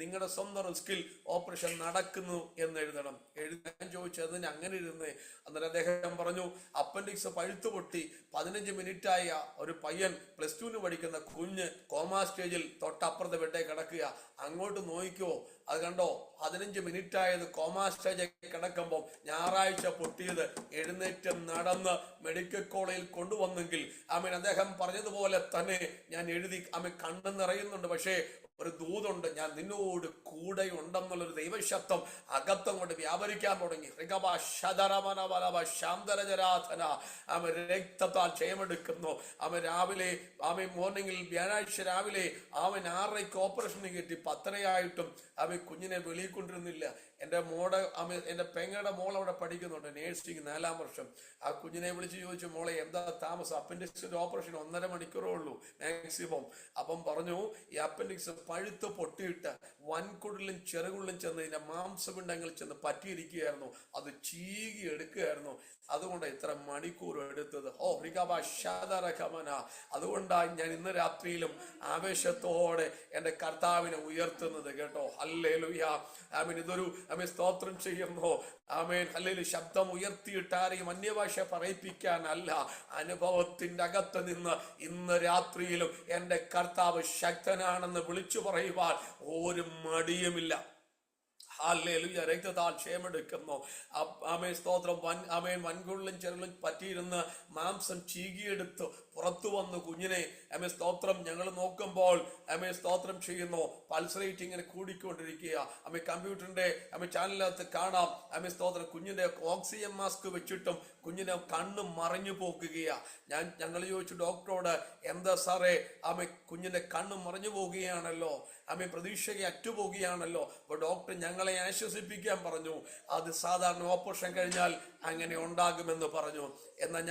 നിങ്ങളുടെ സ്വന്തം റിസ്കിൽ ഓപ്പറേഷൻ നടക്കുന്നു എന്ന് എഴുതണം. എഴുതാൻ ചോദിച്ചതിന് അങ്ങനെ ഇരുന്നേ. അന്നേരം അദ്ദേഹം പറഞ്ഞു, അപ്പൻഡിക്സ് പഴുത്തു പൊട്ടി 15 മിനിറ്റായ ഒരു പയ്യൻ, +2 പഠിക്കുന്ന കുഞ്ഞ് കോമാ സ്റ്റേജിൽ തൊട്ടപ്പുറത്തെ ബെഡേ കിടക്കുക. അങ്ങോട്ട് നോക്കിക്കോ, അത് കണ്ടോ? 15 മിനിറ്റായത് കോമാ സ്റ്റേജ് കിടക്കുമ്പോൾ ഞായറാഴ്ച പൊട്ടിയത് എഴുന്നേറ്റ് നടന്ന് മെഡിക്കൽ കോളേജിൽ കൊണ്ടുവന്നെങ്കിൽ അദ്ദേഹം പറഞ്ഞതുപോലെ തന്നെ ഞാൻ എഴുതി. കണ്ണു നിറയുന്നുണ്ട്, പക്ഷേ ഒരു ദൂതുണ്ട്, ഞാൻ നിന്നോട് കൂടെ ഉണ്ടെന്നുള്ളൊരു ദൈവശബ്ദം അകത്തങ്ങോട്ട് വ്യാപരിക്കാൻ തുടങ്ങി. രക്തത്താൽ ജയമെടുക്കുന്നു. രാവിലെ മോർണിംഗിൽ വ്യാഴാഴ്ച രാവിലെ 6:30 ഓപ്പറേഷൻ കയറ്റി. 10:30 കുഞ്ഞിനെ വെളിയിൽ കൊണ്ടിരുന്നില്ല. എന്റെ പെങ്ങയുടെ മോൾ അവിടെ പഠിക്കുന്നുണ്ട്, നേഴ്സിംഗ് 4ാം വർഷം. ആ കുഞ്ഞിനെ വിളിച്ച് ചോദിച്ചു, മോളെ എന്താ താമസം? അപ്പൻഡിക്സിന്റെ ഓപ്പറേഷൻ 1.5 മണിക്കൂറേ ഉള്ളൂ മാക്സിമം. അപ്പം പറഞ്ഞു, ഈ അപ്പൻഡിക്സ് പഴുത്ത് പൊട്ടിയിട്ട് വൻകുടലും ചെറുകുടലും ചെന്ന് ഇതിന്റെ മാംസപിണ്ഡങ്ങൾ ചെന്ന് പറ്റിയിരിക്കുകയായിരുന്നു, അത് ചീകി എടുക്കുകയായിരുന്നു. അതുകൊണ്ട് ഇത്ര മണിക്കൂർ എടുത്തത്. അതുകൊണ്ടാണ് ഞാൻ ഇന്ന് രാത്രിയിലും ആവേശത്തോടെ എന്റെ കർത്താവിനെ ഉയർത്തുന്നത് കേട്ടോ. ഹല്ലേലൂയ. ഇതൊരു സ്തോത്രം ചെയ്യുന്നു. ഹല്ലേലൂയ. ശബ്ദം ഉയർത്തിയിട്ട് ആരെയും അന്യഭാഷ പറയിപ്പിക്കാനല്ല, അനുഭവത്തിന്റെ അകത്ത് നിന്ന് ഇന്ന് രാത്രിയിലും എന്റെ കർത്താവ് ശക്തനാണെന്ന് വിളിച്ചു പറയുവാൻ ഒരു മടിയുമില്ല. ഹല്ലേലൂയ. രക്തത്താൽ ക്ഷേമെടുക്കുന്നു. സ്തോത്രം. വൻകുള്ളും ചെറുകളും പറ്റിയിരുന്ന് മാംസം ചീകിയെടുത്ത് പുറത്തു വന്നു കുഞ്ഞിനെ. സ്തോത്രം. ഞങ്ങൾ നോക്കുമ്പോൾ സ്തോത്രം ചെയ്യുന്നു, പൾസ് റേറ്റ് ഇങ്ങനെ കൂടിക്കൊണ്ടിരിക്കുക. കമ്പ്യൂട്ടറിന്റെ ചാനലിനകത്ത് കാണാം. സ്തോത്രം. കുഞ്ഞിന്റെ ഓക്സിജൻ മാസ്ക് വെച്ചിട്ടും കുഞ്ഞിനെ കണ്ണ് മറഞ്ഞു പോകുകയാ. ഞങ്ങൾ ചോദിച്ചു ഡോക്ടറോട്, എന്താ സാറേ? കുഞ്ഞിന്റെ കണ്ണ് മറഞ്ഞു പോകുകയാണല്ലോ, പ്രതീക്ഷയെ അറ്റുപോകുകയാണല്ലോ. അപ്പൊ ഡോക്ടർ ഞങ്ങളെ ആശ്വസിപ്പിക്കാൻ പറഞ്ഞു, അത് സാധാരണ ഓപ്പറേഷൻ കഴിഞ്ഞാൽ അങ്ങനെ ഉണ്ടാകുമെന്ന് പറഞ്ഞു. എന്നാൽ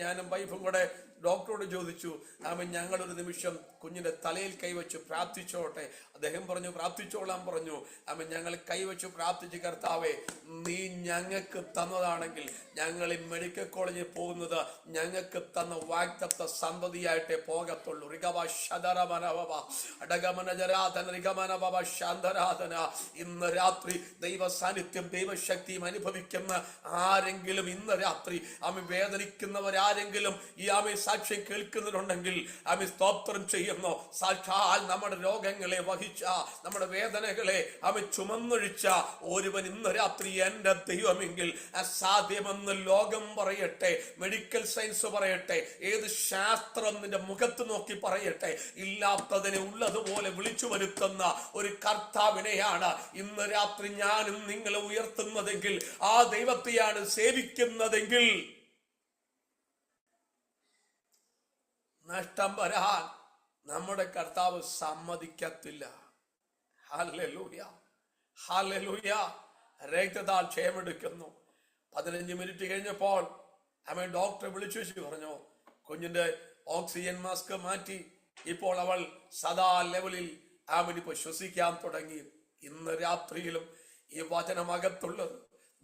ഞാനും വൈഫും കൂടെ ഡോക്ടറോട് ചോദിച്ചു, ആമേൻ, ഞങ്ങളൊരു നിമിഷം കുഞ്ഞിന്റെ തലയിൽ കൈവച്ച് പ്രാർത്ഥിച്ചോട്ടെ. അദ്ദേഹം പറഞ്ഞു പ്രാർത്ഥിച്ചോളാൻ പറഞ്ഞു. ആമേൻ, ഞങ്ങൾ കൈവച്ച് പ്രാർത്ഥിച്ച്, കർത്താവേ, നീ ഞങ്ങൾക്ക് തന്നതാണെങ്കിൽ ഞങ്ങൾ ഈ മെഡിക്കൽ കോളേജിൽ പോകുന്നത് ഞങ്ങൾക്ക് തന്ന വാഗ്ദത്ത സന്തതിയായിട്ടേ പോകത്തുള്ളൂ. ഇന്ന് രാത്രി ദൈവ സാന്നിധ്യം ദൈവശക്തിയും അനുഭവിക്കുന്ന ആരെങ്കിലും ഇന്ന് രാത്രി വേദനിക്കുന്നവരാരെങ്കിലും ഈ സാക്ഷ്യം കേൾക്കുന്നുണ്ടെങ്കിൽ സ്തോത്രം ചെയ്യുന്നു. സാക്ഷാൽ നമ്മുടെ രോഗങ്ങളെ വഹിച്ച, നമ്മുടെ വേദനകളെ ചുമന്നൊഴിച്ച ഒരുവൻ ഇന്ന് രാത്രി എന്റെ ദൈവമെങ്കിൽ അസാധ്യമെന്ന് ലോകം പറയട്ടെ, മെഡിക്കൽ സയൻസ് പറയട്ടെ, ഏത് ശാസ്ത്രം നിന്റെ മുഖത്ത് നോക്കി പറയട്ടെ, ഇല്ലാത്തതിനെ ഉള്ളതുപോലെ വിളിച്ചു വരുത്തുന്ന ഒരു കർത്താവിനെയാണ് ഇന്ന് രാത്രി ഞാനും നിങ്ങളെ ഉയർത്തുന്നതെങ്കിൽ, ആ ദൈവത്തെയാണ് സേവിക്കുന്നതെങ്കിൽ നഷ്ടം വരാൻ നമ്മുടെ കർത്താവ് സമ്മതിക്കത്തില്ല. Hallelujah, hallelujah. രക്തത്താൽ ക്ഷയമെടുക്കുന്നു. 15 മിനിറ്റ് കഴിഞ്ഞപ്പോൾ ഡോക്ടറെ വിളിച്ചു പറഞ്ഞു, കുഞ്ഞിന്റെ ഓക്സിജൻ മാസ്ക് മാറ്റി. ഇപ്പോൾ അവൾ സദാ ലെവലിൽ ഇപ്പൊ ശ്വസിക്കാൻ തുടങ്ങി. ഇന്ന് രാത്രിയിലും ഈ വചനമകത്തുള്ളത്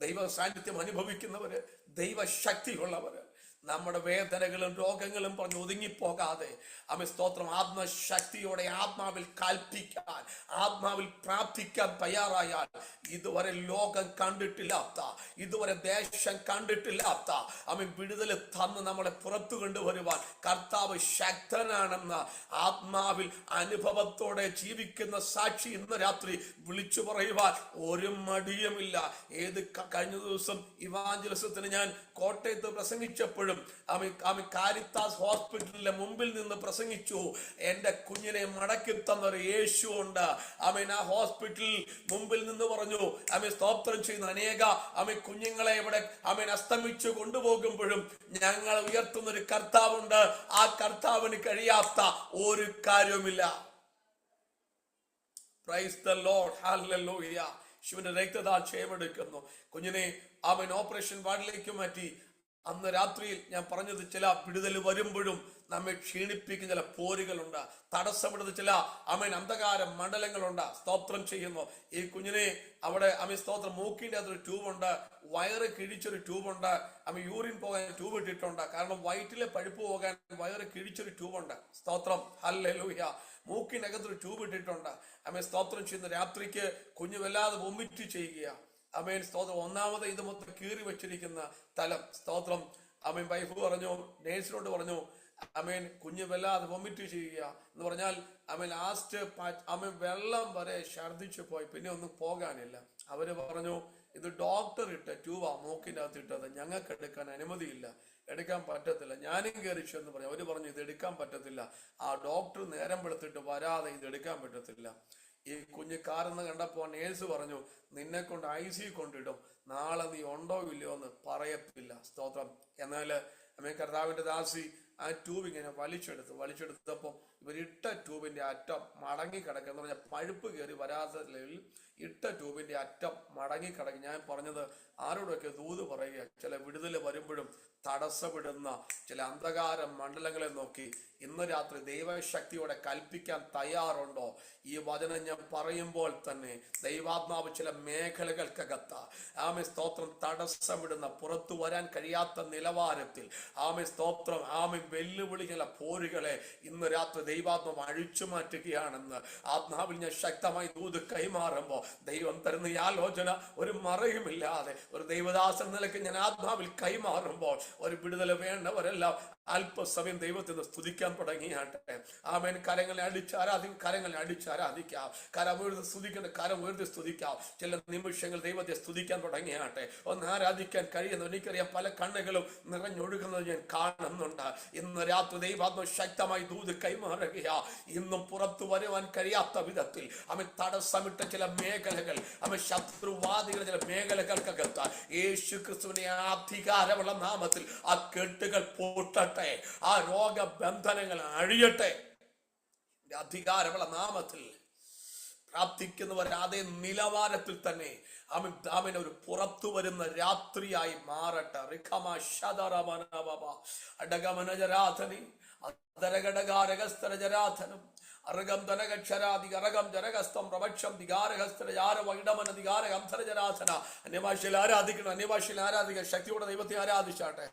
ദൈവ സാന്നിധ്യം അനുഭവിക്കുന്നവര്, ദൈവശക്തിയുള്ളവര്, നമ്മുടെ വേദനകളും രോഗങ്ങളും പറഞ്ഞ് ഒതുങ്ങിപ്പോകാതെ സ്തോത്രം ആത്മശക്തിയോടെ ആത്മാവിൽ കൽപ്പിക്കാൻ, ആത്മാവിൽ പ്രാർത്ഥിക്കാൻ തയ്യാറായാൽ ഇതുവരെ ലോകം കണ്ടിട്ടില്ലാത്ത, ഇതുവരെ ദേശം കണ്ടിട്ടില്ലാത്ത വിടുതൽ തന്ന് നമ്മളെ പുറത്തു കൊണ്ടുവരുവാൻ കർത്താവ് ശക്തനാണെന്ന് ആത്മാവിൽ അനുഭവത്തോടെ ജീവിക്കുന്ന സാക്ഷി ഇന്ന് രാത്രി വിളിച്ചു പറയുവാൻ ഒരു മടിയുമില്ല. കഴിഞ്ഞ ദിവസം ഇവാഞ്ചലിസത്തിന് ഞാൻ കോട്ടയത്ത് പ്രസംഗിച്ചപ്പോഴും കാരിത്താസ് ഹോസ്പിറ്റലിന്റെ മുമ്പിൽ നിന്ന് പ്രസംഗിച്ചു. എന്റെ കുഞ്ഞിനെ മടക്കി തന്നൊരു യേശു ഉണ്ട്. ആ ഹോസ്പിറ്റലിൽ മുമ്പിൽ നിന്ന് പറഞ്ഞു, സ്തോത്രം ചെയ്യുന്ന അനേക കുഞ്ഞുങ്ങളെ ഇവിടെ അസ്തമിച്ചു കൊണ്ടുപോകുമ്പോഴും ഞങ്ങൾ ഉയർത്തുന്ന ഒരു കർത്താവുണ്ട്. ആ കർത്താവിന് കഴിയാത്ത ഒരു കാര്യവുമില്ല. Price the Lord, hallelujah. ശിവന്റെ രക്തത്താൽ ക്ഷയമെടുക്കുന്നു. കുഞ്ഞിനെ ഓപ്പറേഷൻ വാർഡിലേക്ക് മാറ്റി. അന്ന് രാത്രിയിൽ ഞാൻ പറഞ്ഞത്, ചില വിടുതൽ വരുമ്പോഴും നമ്മെ ക്ഷീണിപ്പിക്കുന്ന ചില പോരുകളുണ്ട്, തടസ്സപ്പെടുന്ന ചില അന്ധകാര മണ്ഡലങ്ങളുണ്ട്. സ്തോത്രം ചെയ്യുന്നു. ഈ കുഞ്ഞിനെ അവിടെ സ്തോത്രം മൂക്കിന്റെ അതൊരു ട്യൂബുണ്ട്, വയറ് കിഴിച്ചൊരു ട്യൂബുണ്ട്, യൂറിൻ പോകാൻ ട്യൂബ് ഇട്ടിട്ടുണ്ട്. കാരണം വയറ്റിലെ പഴുപ്പ് പോകാൻ വയറ് കിഴിച്ചൊരു ട്യൂബുണ്ട്. സ്തോത്രം, ഹല്ലേലൂയ. മൂക്കിനകത്തൊരു ട്യൂബ് ഇട്ടിട്ടുണ്ട്. സ്തോത്രം ചെയ്യുന്ന രാത്രിക്ക് കുഞ്ഞ് വല്ലാതെ വൊമിറ്റ് ചെയ്യുക. സ്തോത്രം. ഒന്നാമത് ഇത് മൊത്തം കീറി വെച്ചിരിക്കുന്ന തലം. സ്തോത്രം. വൈഫ് പറഞ്ഞു, നേഴ്സിനോട് പറഞ്ഞു, കുഞ്ഞ് വല്ലാതെ വൊമിറ്റ് ചെയ്യുക എന്ന് പറഞ്ഞാൽ ലാസ്റ്റ് വെള്ളം വരെ ഛർദിച്ചു പോയി, പിന്നെ ഒന്നും പോകാനില്ല. അവര് പറഞ്ഞു, ഇത് ഡോക്ടർ ഇട്ട ട്യൂബാ മൂക്കിന്റെ അകത്ത് ഇട്ടത്, ഞങ്ങൾക്ക് എടുക്കാൻ അനുമതിയില്ല, എടുക്കാൻ പറ്റത്തില്ല. ഞാനും കയറിച്ചു എന്ന് പറഞ്ഞു. അവര് പറഞ്ഞു, ഇത് എടുക്കാൻ പറ്റത്തില്ല, ആ ഡോക്ടർ നേരം വെളുത്തിട്ട് വരാതെ ഇത് എടുക്കാൻ പറ്റത്തില്ല. ഈ കുഞ്ഞ് കാരെന്ന് കണ്ടപ്പോ നേഴ്സ് പറഞ്ഞു, നിന്നെ കൊണ്ട് ICU കൊണ്ടിടും, നാളെ നീ ഉണ്ടോ ഇല്ലയോ എന്ന് പറയത്തില്ല. സ്തോത്രം. എന്നാല് കർത്താവിന്റെ ദാസി ആ ട്യൂബ് ഇങ്ങനെ വലിച്ചെടുത്തപ്പോ ഇവരിട്ട ട്യൂബിന്റെ അറ്റം മടങ്ങി കിടക്കുക എന്ന് പറഞ്ഞാൽ പഴുപ്പ് കയറി വരാത്ത ലെവലിൽ ഇട്ട ട്യൂബിന്റെ അറ്റം മടങ്ങി കിടക്കും. ഞാൻ പറഞ്ഞത് ആരോടൊക്കെ ദൂത് പറയുക, ചില വിടുതൽ വരുമ്പോഴും തടസ്സപ്പെടുന്ന ചില അന്ധകാര മണ്ഡലങ്ങളെ നോക്കി ഇന്ന് രാത്രി ദൈവശക്തിയോടെ കൽപ്പിക്കാൻ തയ്യാറുണ്ടോ? ഈ വചനം ഞാൻ പറയുമ്പോൾ തന്നെ ദൈവാത്മാവ് ചില മേഖലകൾക്കകത്ത് സ്തോത്രം തടസ്സമിടുന്ന, പുറത്തു വരാൻ കഴിയാത്ത നിലവാരത്തിൽ സ്തോത്രം വെല്ലുവിളി ചില പോരുകളെ ഇന്ന് രാത്രി ദൈവാത്മാവ് അഴിച്ചു മാറ്റുകയാണെന്ന് ആത്മാവിൽ ഞാൻ ശക്തമായി ദൂത് കൈമാറുമ്പോൾ ദൈവം തരുന്ന ഈ ആലോചന ഒരു മറയുമില്ലാതെ ഒരു ദൈവദാസൻ നിലയ്ക്ക് ഞാൻ ആത്മാവിൽ കൈമാറുമ്പോൾ ഒരു വിടുതൽ വേണ്ടവരെല്ലാം അല്പസമയം ദൈവത്തിന് സ്തുതിക്കാൻ തുടങ്ങിയാട്ടെ. കരങ്ങളെ അടിച്ചാരാധിക്കാം. കരം ഉയർത്തി സ്തുതിക്കേണ്ട കരം ഉയർത്തി സ്തുതിക്കാം. ചില നിമിഷങ്ങൾ ദൈവത്തെ സ്തുതിക്കാൻ തുടങ്ങിയാട്ടെ. ഒന്ന് ആരാധിക്കാൻ കഴിയുന്നു. എനിക്കറിയാം, പല കണ്ണുകളും നിറഞ്ഞൊഴുകുന്നത് ഞാൻ കാണുന്നുണ്ട്. ഇന്ന് രാത്രി ദൈവാത്മ ശക്തമായി ദൂത് കൈമാറുകയാ. ഇന്നും പുറത്തു വരുവാൻ കഴിയാത്ത വിധത്തിൽ തടസ്സമിട്ട ചില മേഖലകൾ, ശത്രുവാദികളുടെ ചില മേഖലകൾക്കകത്ത് യേശു ക്രിസ്തുവിന്റെ അധികാരമുള്ള നാമത്തിൽ ആ കെട്ടുകൾ പൊട്ടട്ടെ, ആ രോഗബന്ധനങ്ങൾ അഴിയട്ടെ. അധികാരമുള്ള നാമത്തിൽ പ്രാർത്ഥിക്കുന്നവർ അതേ നിലവാരത്തിൽ തന്നെ അവൻ ഒരു പുറത്തു വരുന്ന രാത്രിയായി മാറട്ടെ. അടകമനജരാധനി അതരഘടകാരകസ്തരജരാധനം അർഗം ധനകക്ഷരാദി അറകം ജനകസ്തം പ്രപക്ഷം ദിഗാരഹസ്തരജാരവൈഡമനദിഗാരഹംസരജരാധന. അന്യഭാഷയിൽ ആരാധിക്കണം, അന്യഭാഷയിൽ ആരാധിക്കുക. ശക്തിയോടെ ദൈവത്തെ ആരാധിച്ചാട്ടെ.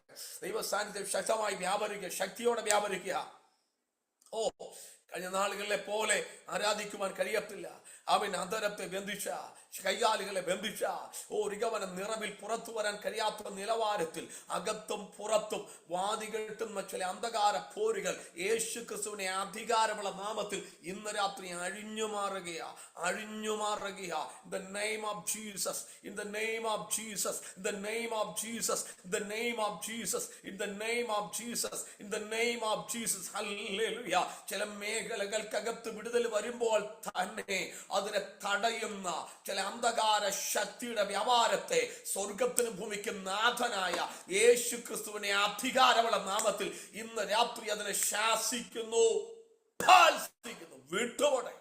ദൈവ സാന്നിധ്യം ശക്തമായി വ്യാപരിക്കുക, ശക്തിയോടെ വ്യാപരിക്കുക. ഓ, കഴിഞ്ഞ നാളുകളിലെ പോലെ ആരാധിക്കുവാൻ കഴിയത്തില്ല. അവൻ അന്തരത്തെ ബന്ധിച്ച, കൈകാലുകളെ ബന്ധിച്ച, റികവനം നിറവിൽ പുറത്തു വരാൻ കഴിയാത്ത നിലവാരത്തിൽ അകത്തും പുറത്തും വാതി കെട്ടുന്ന ചില അന്ധകാര പോരുകൾ യേശു ക്രിസ്തുവിനെ അധികാരമുള്ള നാമത്തിൽ ഇന്ന് രാത്രി അഴിഞ്ഞു മാറുകയാ. In the name of Jesus, in the name of Jesus, in the name of Jesus, in the name of Jesus, in the name of Jesus, in the name of Jesus. Hallelujah. ചില മേഖലകൾക്കകത്ത് വിടുതൽ വരുമ്പോൾ തന്നെ അതിനെ തടയുന്ന ചില അന്ധകാര ശക്തിയുടെ വ്യാപാരത്തെ സ്വർഗത്തിനും ഭൂമിക്കും നാഥനായ യേശു ക്രിസ്തുവിനെ അധികാരമുള്ള നാമത്തിൽ ഇന്ന് രാത്രി അതിനെ ശാസിക്കുന്നു, വിട്ടുപോടെ.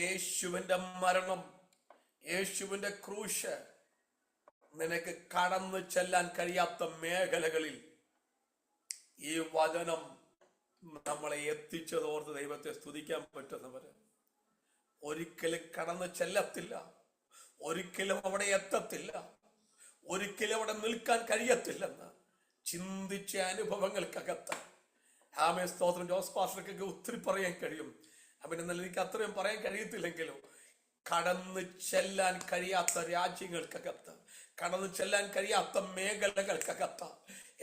യേശുവിന്റെ മരണം, യേശുവിന്റെ ക്രൂശ് നിനക്ക് കടന്നു ചെല്ലാൻ കഴിയാത്ത മേഖലകളിൽ ഈ വചനം നമ്മളെ എത്തിച്ചതോർത്ത് ദൈവത്തെ സ്തുതിക്കാൻ പറ്റുന്നവര് ഒരിക്കലും കടന്നു ചെല്ലത്തില്ല, ഒരിക്കലും അവിടെ എത്തത്തില്ല, ഒരിക്കലും അവിടെ നിൽക്കാൻ കഴിയത്തില്ലെന്ന് ചിന്തിച്ച അനുഭവങ്ങൾക്കകത്ത് ആമേ സ്തോത്രം. ജോസ് പാസ്റ്റർക്കൊക്കെ ഒത്തിരി പറയാൻ കഴിയും. എന്നാൽ എനിക്ക് അത്രയും പറയാൻ കഴിയത്തില്ലെങ്കിലും കടന്നു ചെല്ലാൻ കഴിയാത്ത രാജ്യങ്ങൾക്കകത്ത്, കടന്നു ചെല്ലാൻ കഴിയാത്ത മേഖലകൾക്കകത്ത്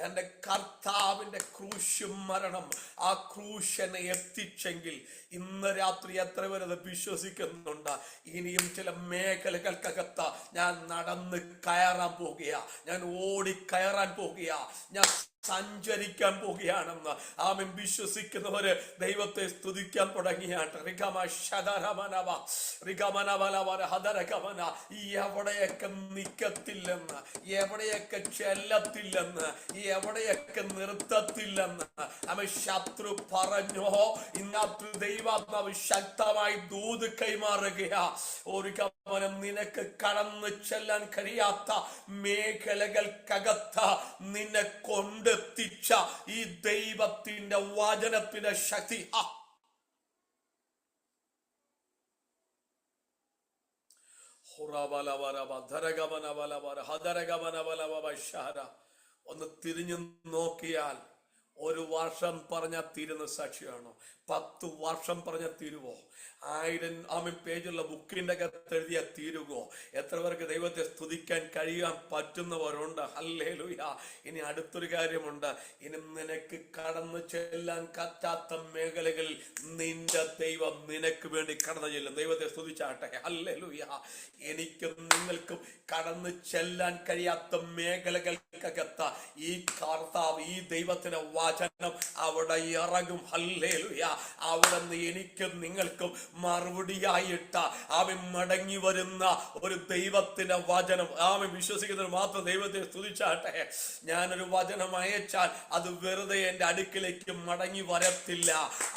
എന്റെ കർത്താവിന്റെ ക്രൂശ് മരണം, ആ ക്രൂശനെ എത്തിച്ചെങ്കിൽ ഇന്ന് രാത്രി എത്ര പേരത് വിശ്വസിക്കുന്നുണ്ട്? ഇനിയും ചില മേഖലകൾക്കകത്ത് ഞാൻ നടന്ന് കയറാൻ പോകുകയാ, ഞാൻ ഓടിക്കയറാൻ പോകുകയാ, ഞാൻ സഞ്ചരിക്കാൻ പോകുകയാണെന്ന് ആമേൻ വിശ്വസിക്കുന്നവര് ദൈവത്തെ സ്തുതിക്കാൻ തുടങ്ങിയാട്ട്. എവിടെയൊക്കെ നിക്കത്തില്ലെന്ന്, എവിടെയൊക്കെ ചെല്ലത്തില്ലെന്ന്, എവിടെയൊക്കെ നിർത്തത്തില്ലെന്ന് ആമേൻ ശത്രു പറഞ്ഞോ, ഇന്നത്രു ദൈവാത്മാവ് ശക്തമായി ദൂത് കൈമാറുകയാ. ഒരു ഗമനം നിനക്ക് കടന്നു ചെല്ലാൻ കഴിയാത്ത മേഖലകൾക്കകത്ത് നിന്നെ കൊണ്ടെത്തിച്ച ഈ ദൈവത്തിന്റെ വചനത്തിന്റെ ശക്തി. ഒന്ന് തിരിഞ്ഞു നോക്കിയാൽ 1 വർഷം പറഞ്ഞ തീരുന്ന സാക്ഷിയാണോ? 10 വർഷം പറഞ്ഞ തീരുവോ? 1000 പേജുള്ള ബുക്കിന്റെ അകത്ത് എഴുതിയ തീരുവോ? എത്ര പേർക്ക് ദൈവത്തെ സ്തുതിക്കാൻ കഴിയാൻ പറ്റുന്നവരുണ്ട്? ഹല്ലേലൂയ. ഇനി അടുത്തൊരു കാര്യമുണ്ട്. ഇനി നിനക്ക് കടന്നു ചെല്ലാൻ പറ്റാത്ത മേഖലകളിൽ നിന്റെ ദൈവം നിനക്ക് വേണ്ടി കടന്നു ചെല്ലും. ദൈവത്തെ സ്തുതിച്ചാട്ടെ. ഹല്ലേലൂയ. എനിക്കും നിങ്ങൾക്കും കടന്നു ചെല്ലാൻ കഴിയാത്ത മേഖലകൾക്കകത്ത് ഈ കർത്താവ്, ഈ ദൈവത്തിന്റെ വചനം അവിടെ ഇറങ്ങും. ഹല്ലേലൂയ. അവിടെ നിന്ന് എനിക്കും നിങ്ങൾക്കും മറുപടിയായിട്ട് അവൻ മടങ്ങി വരുന്ന ഒരു ദൈവത്തിന്റെ വചനം. അവൻ വിശ്വസിക്കുന്നവർ മാത്രം ദൈവത്തെ സ്തുതിച്ചാട്ടെ. ഞാനൊരു വചനം അയച്ചാൽ അത് വെറുതെ എന്റെ അടുക്കിലേക്ക് മടങ്ങി വരത്തില്ല.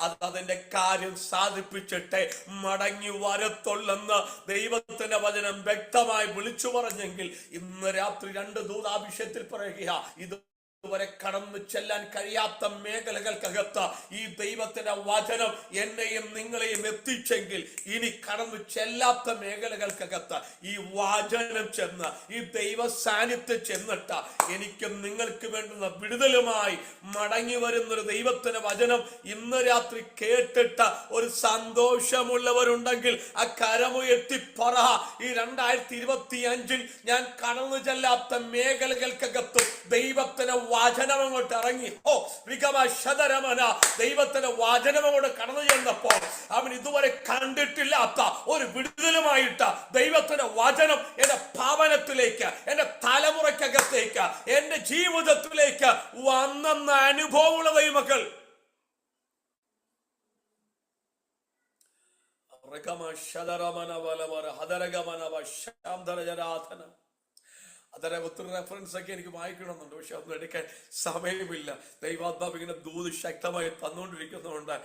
അത് അതിന്റെ കാര്യം സാധിപ്പിച്ചിട്ട് മടങ്ങി വരത്തുള്ളെന്ന് ദൈവത്തിന്റെ വചനം വ്യക്തമായി വിളിച്ചു പറഞ്ഞെങ്കിൽ ഇന്ന് രാത്രി 2 ദൂത് ആ വിഷയത്തിൽ പറയുക. ഇതുവരെ കടന്നു ചെല്ലാൻ കഴിയാത്ത മേഖലകൾക്കകത്ത് ഈ ദൈവത്തിന്റെ വചനം എന്നെയും നിങ്ങളെയും എത്തിച്ചെങ്കിൽ ഇനി കടന്നു ചെല്ലാത്ത മേഖലകൾക്കകത്ത് ഈ വചനം ചെന്ന്, ഈ ദൈവ സാന്നിധ്യം ചെന്നിട്ട് എനിക്കും നിങ്ങൾക്ക് വേണ്ടുന്ന വിടുതലുമായി മടങ്ങി വരുന്നൊരു ദൈവത്തിന്റെ വചനം ഇന്ന് രാത്രി കേട്ടിട്ട് ഒരു സന്തോഷമുള്ളവരുണ്ടെങ്കിൽ ആ കരമുയർത്തി പറ. ഈ 2025 ഞാൻ കടന്നു ചെല്ലാത്ത മേഖലകൾക്കകത്തും ദൈവത്തിന്റെ വചനം അങ്ങോട്ട് ഇറങ്ങി. ദൈവത്തിന്റെ വചനം അങ്ങോട്ട് കടന്നു ചെന്നപ്പോ അവൻ ഇതുവരെ കണ്ടിട്ടില്ലാത്ത ഒരു വിടുതലുമായിട്ട് ദൈവത്തിന്റെ വചനം എന്റെ ഭവനത്തിലേക്ക്, എന്റെ തലമുറയ്ക്കകത്തേക്ക്, എന്റെ ജീവിതത്തിലേക്ക് വന്നെന്ന അനുഭവമുള്ള ദൈവമക്കൾ അതര ഒത്തിരി റെഫറൻസ് ഒക്കെ എനിക്ക് വായിക്കണമെന്നുണ്ട്, പക്ഷെ അതൊന്നും എടുക്കാൻ സമയമില്ല. ദൈവാത്മാവ് ഇങ്ങനെ ദൂത് ശക്തമായി തന്നുകൊണ്ടിരിക്കുന്നതുകൊണ്ട്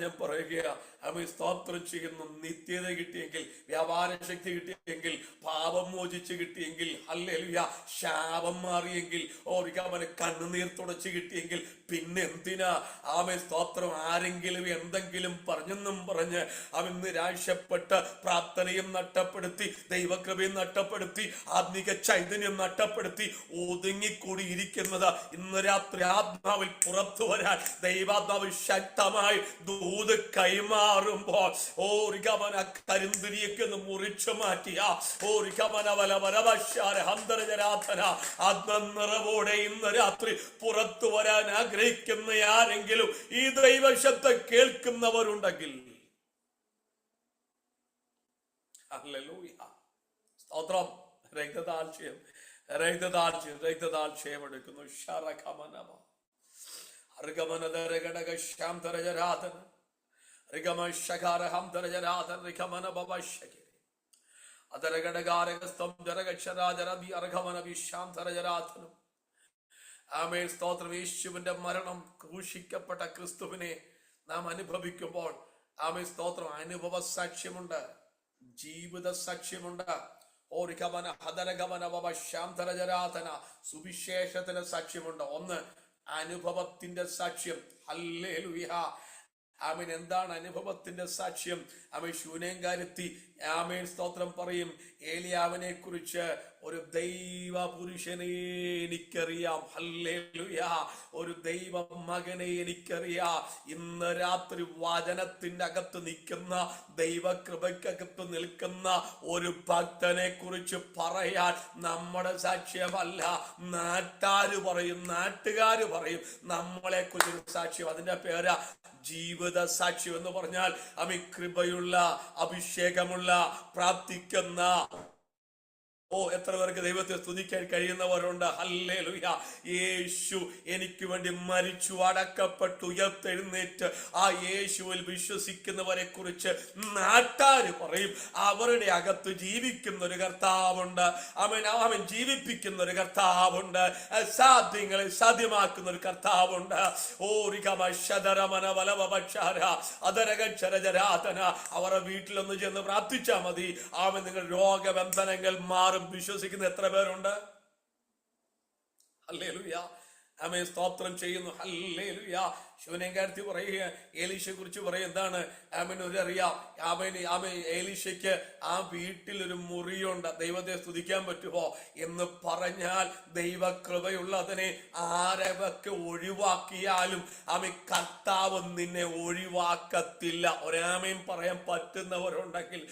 ഞാൻ പറയുക, സ്തോത്രം ചെയ്യുന്നു. നിത്യത കിട്ടിയെങ്കിൽ, വ്യാപാര ശക്തി കിട്ടിയെങ്കിൽ, പാപം മോചിച്ച് കിട്ടിയെങ്കിൽ, ഹല്ലേലൂയ, ശാപം മാറിയെങ്കിൽ, അവന് കണ്ണുനീർ തുടച്ച് കിട്ടിയെങ്കിൽ പിന്നെ എന്തിനാ സ്തോത്രം? ആരെങ്കിലും എന്തെങ്കിലും പറഞ്ഞെന്നും പറഞ്ഞ് നിരാശപ്പെട്ട് പ്രാർത്ഥനയും നഷ്ടപ്പെടുത്തി, ദൈവകൃപയും നഷ്ടപ്പെടുത്തി, ആത്മീക ചൈതന്യം നഷ്ടപ്പെടുത്തി ഒതുങ്ങിക്കൂടിയിരിക്കുന്നത് ഇന്ന് രാത്രി ആത്മാവിൽ പുറത്തു വരാൻ ദൈവാത്മാവ് ശക്തമായി ദൂത് കൈമാറുമ്പോൾ കരിന്തിരിയൊക്കെ ഒന്ന് മുറിച്ചു മാറ്റിയ ആത്മനിറവോടെ ഇന്ന് രാത്രി പുറത്തു വരാൻ ആഗ്രഹിക്കുന്ന ആരെങ്കിലും ഈ ദൈവശബ്ദം കേൾക്കുന്നവരുണ്ടെങ്കിൽ സ്തോത്രം. രക്തദാർഷ്യം എടുക്കുന്നു. സ്തോത്രം. യേശുവിന്റെ മരണം, ക്രൂശിക്കപ്പെട്ട ക്രിസ്തുവിനെ നാം അനുഭവിക്കുമ്പോൾ സ്തോത്രം അനുഭവ സാക്ഷ്യമുണ്ട്, ജീവിത സാക്ഷ്യമുണ്ട്. സുവിശേഷത്തിന് സാക്ഷ്യമുണ്ട്. ഒന്ന് അനുഭവത്തിന്റെ സാക്ഷ്യം. ഹല്ലേലൂയ. എന്താണ് അനുഭവത്തിന്റെ സാക്ഷ്യം? ശൂനേംകാരത്തി സ്തോത്രം പറയും, ഏലിയാവിനെ കുറിച്ച് ഒരു ദൈവ പുരുഷനെ എനിക്കറിയാം, ഹല്ലേലൂയ, ഒരു ദൈവ മകനെ എനിക്കറിയാം. ഇന്ന് രാത്രി വചനത്തിന്റെ അകത്ത് നിൽക്കുന്ന, ദൈവകൃപയ്ക്കകത്ത് നിൽക്കുന്ന ഒരു ഭക്തനെ കുറിച്ച് പറയാൻ നമ്മുടെ സാക്ഷ്യമല്ല, നാട്ടുകാര് പറയും നമ്മളെ കുറിച്ചൊരു സാക്ഷ്യം. അതിന്റെ പേരാ ജീവിത സാക്ഷ്യം എന്ന് പറഞ്ഞാൽ കൃപയുള്ള, അഭിഷേകമുള്ള, പ്രാർത്ഥിക്കുന്ന. എത്ര പേർക്ക് ദൈവത്തെ സ്തുതിക്കാൻ കഴിയുന്നവരുണ്ട്? ഹല്ലേലൂയ. യേശു എനിക്ക് വേണ്ടി മരിച്ചു, അടക്കപ്പെട്ടു, ഉയർത്തെഴുന്നേറ്റ് ആ യേശുവിൽ വിശ്വസിക്കുന്നവരെ കുറിച്ച് നാട്ടാര് പറയും അവരുടെ അകത്ത് ജീവിക്കുന്ന ഒരു കർത്താവുണ്ട്. അവൻ ജീവിപ്പിക്കുന്ന ഒരു കർത്താവുണ്ട്. സാധ്യങ്ങളെ സാധ്യമാക്കുന്ന ഒരു കർത്താവുണ്ട്. അവരുടെ വീട്ടിലൊന്ന് ചെന്ന് പ്രാർത്ഥിച്ചാൽ മതി, നിങ്ങൾ രോഗബന്ധനങ്ങൾ മാറും. വിശ്വസിക്കുന്ന എത്ര പേരുണ്ട്? ഹല്ലേലൂയ. സ്തോത്രം ചെയ്യുന്നു. ഹല്ലേലൂയ. ശൂനേംകാരത്തി പറയുക, ഏലീശയെ കുറിച്ച് പറയും എന്താണ്? അറിയാം, ഏലീശയ്ക്ക് ആ വീട്ടിൽ ഒരു മുറിയുണ്ട്. ദൈവത്തെ സ്തുതിക്കാൻ പറ്റുമോ എന്ന് പറഞ്ഞാൽ ദൈവകൃപയുള്ളതിനെ ആരൊക്കെ ഒഴിവാക്കിയാലും കർത്താവ് നിന്നെ ഒഴിവാക്കത്തില്ല. ഒരാമയും പറയാൻ പറ്റുന്നവരുണ്ടെങ്കിൽ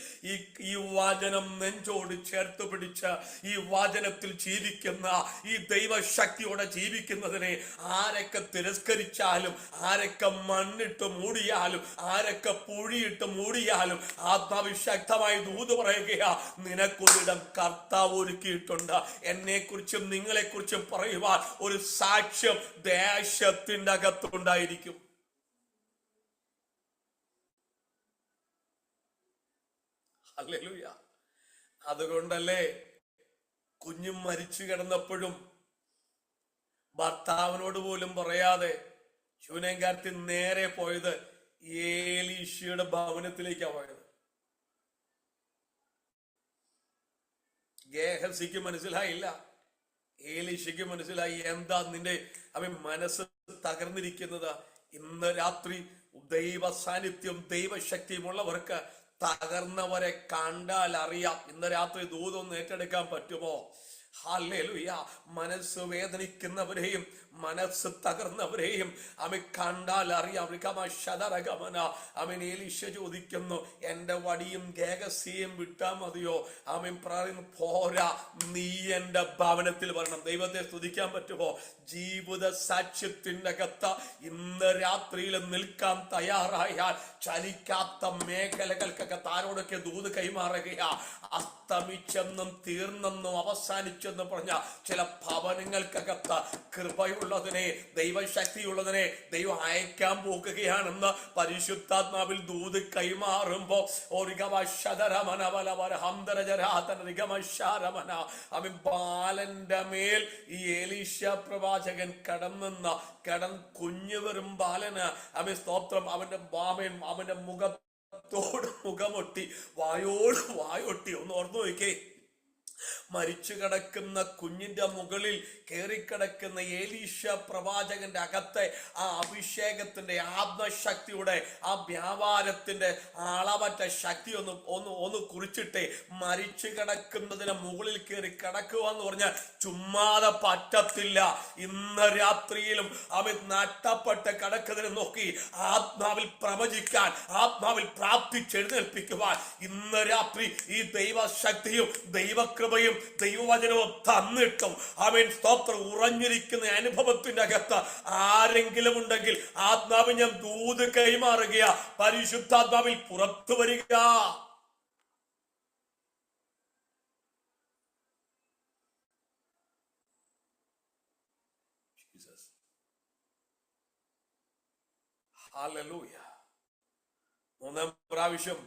ഈ വചനം നെഞ്ചോട് ചേർത്ത് പിടിച്ച് ഈ വചനത്തിൽ ജീവിക്കുന്ന, ഈ ദൈവശക്തിയോടെ ജീവിക്കുന്നതിനെ ആരൊക്കെ തിരസ്കരിച്ചാലും, ആരൊക്കെ മണ്ണിട്ട് മൂടിയാലും, ആരൊക്കെ പുഴിയിട്ട് മൂടിയാലും, ആത്മാവിശക്തമായി ദൂത് പറയുകയാ, നിനക്കൊരിടം കർത്താവ് ഒരുക്കിയിട്ടുണ്ട്. എന്നെ കുറിച്ചും നിങ്ങളെ കുറിച്ചും പറയുവാൻ ഒരു സാക്ഷ്യം ദേശത്തിന്റെ അകത്തുണ്ടായിരിക്കും. ഹല്ലേലൂയ. അതുകൊണ്ടല്ലേ കുഞ്ഞും മരിച്ചു കിടന്നപ്പോഴും ഭർത്താവിനോട് പോലും പറയാതെ ശൂനേംകാരത്തി നേരെ പോയത് ഏലീശയുടെ ഭവനത്തിലേക്കാണ് പോയത്. ഗേഹസിക്ക് മനസ്സിലായില്ല, ഏലീശയ്ക്ക് മനസ്സിലായി. എന്താ നിന്റെ മനസ്സ് തകർന്നിരിക്കുന്നത്? ഇന്ന് രാത്രി ദൈവ സാന്നിധ്യം, ദൈവശക്തിയും ഉള്ളവർക്ക് തകർന്നവരെ കണ്ടാൽ അറിയാം. ഇന്ന് രാത്രി ദൂതൊന്ന് ഏറ്റെടുക്കാൻ പറ്റുമോ? ഹല്ലേലൂയ. മനസ്സ് വേദനിക്കുന്നവരെയും മനസ്സ് തകർന്നവരെയും കണ്ടാൽ അറിയാം. ഏലീശ ചോദിക്കുന്നു, എന്റെ വടിയും ഗേഹസിയും വിട്ടാ മതിയോ? പറയുന്നു, പോരാ, നീ എന്റെ ഭവനത്തിൽ വരണം. ദൈവത്തെ സ്തുതിക്കാൻ പറ്റുമോ? ജീവിത സാക്ഷ്യത്തിന്റെ അകത്ത് ഇന്ന് രാത്രിയിൽ നിൽക്കാൻ തയ്യാറായാൽ ചലിക്കാത്ത മേഖലകൾക്കൊക്കെ താരോടൊക്കെ ദൂത് കൈമാറുകയാ. അസ്തമിച്ചെന്നും തീർന്നെന്നും അവസാനിച്ചു മരിച്ചെന്ന് പറഞ്ഞ ചില ഭവനങ്ങൾക്കകത്ത് കൃപയുള്ളതിനെ, ദൈവശക്തിയുള്ളതിനെ ദൈവം അയക്കാൻ പോകുകയാണെന്ന് പരിശുദ്ധാത്മാവിൽ ദൂത് കൈമാറുമ്പോ ബാലന്റെ മേൽ ഈ എലീശ പ്രവാചകൻ കടം കുഞ്ഞു വെറും ബാലന് സ്തോത്രം, അവന്റെ മുഖത്തോട് മുഖമൊട്ടി വായോട് വായൊട്ടി. ഒന്ന് ഓർന്നു നോക്കേ, മരിച്ചു കിടക്കുന്ന കുഞ്ഞിന്റെ മുകളിൽ കയറിക്കിടക്കുന്ന എലീശ പ്രവാചകന്റെ അകത്തെ ആ അഭിഷേകത്തിന്റെ ആത്മശക്തിയുടെ ആ വ്യാപാരത്തിന്റെ അളവറ്റ ശക്തി ഒന്ന് കുറിച്ചിട്ടേ. മരിച്ചു കിടക്കുന്നതിന് മുകളിൽ കയറി കിടക്കുക എന്ന് പറഞ്ഞാൽ ചുമ്മാതെ പറ്റത്തില്ല. ഇന്ന് രാത്രിയിലും അവൻ നട്ടപ്പെട്ട് കിടക്കുന്നതിനെ നോക്കി ആത്മാവിൽ പ്രവചിക്കാൻ, ആത്മാവിൽ പ്രാപ്തിച്ചെഴുന്നേൽപ്പിക്കുവാൻ ഇന്ന് രാത്രി ഈ ദൈവശക്തിയും ദൈവകൃപയും ദൈവവചനവും തന്നിട്ടും അവൻ സ്തോത്രം ഉറഞ്ഞിരിക്കുന്ന അനുഭവത്തിന്റെ അകത്ത് ആരെങ്കിലും ഉണ്ടെങ്കിൽ ആത്മാവിൽ ഞാൻ ദൂത് കൈമാറുക, പരിശുദ്ധാത്മാവിൽ പുറത്തു വരിക. ഹല്ലേലൂയ. മൂന്നാം പ്രാവശ്യം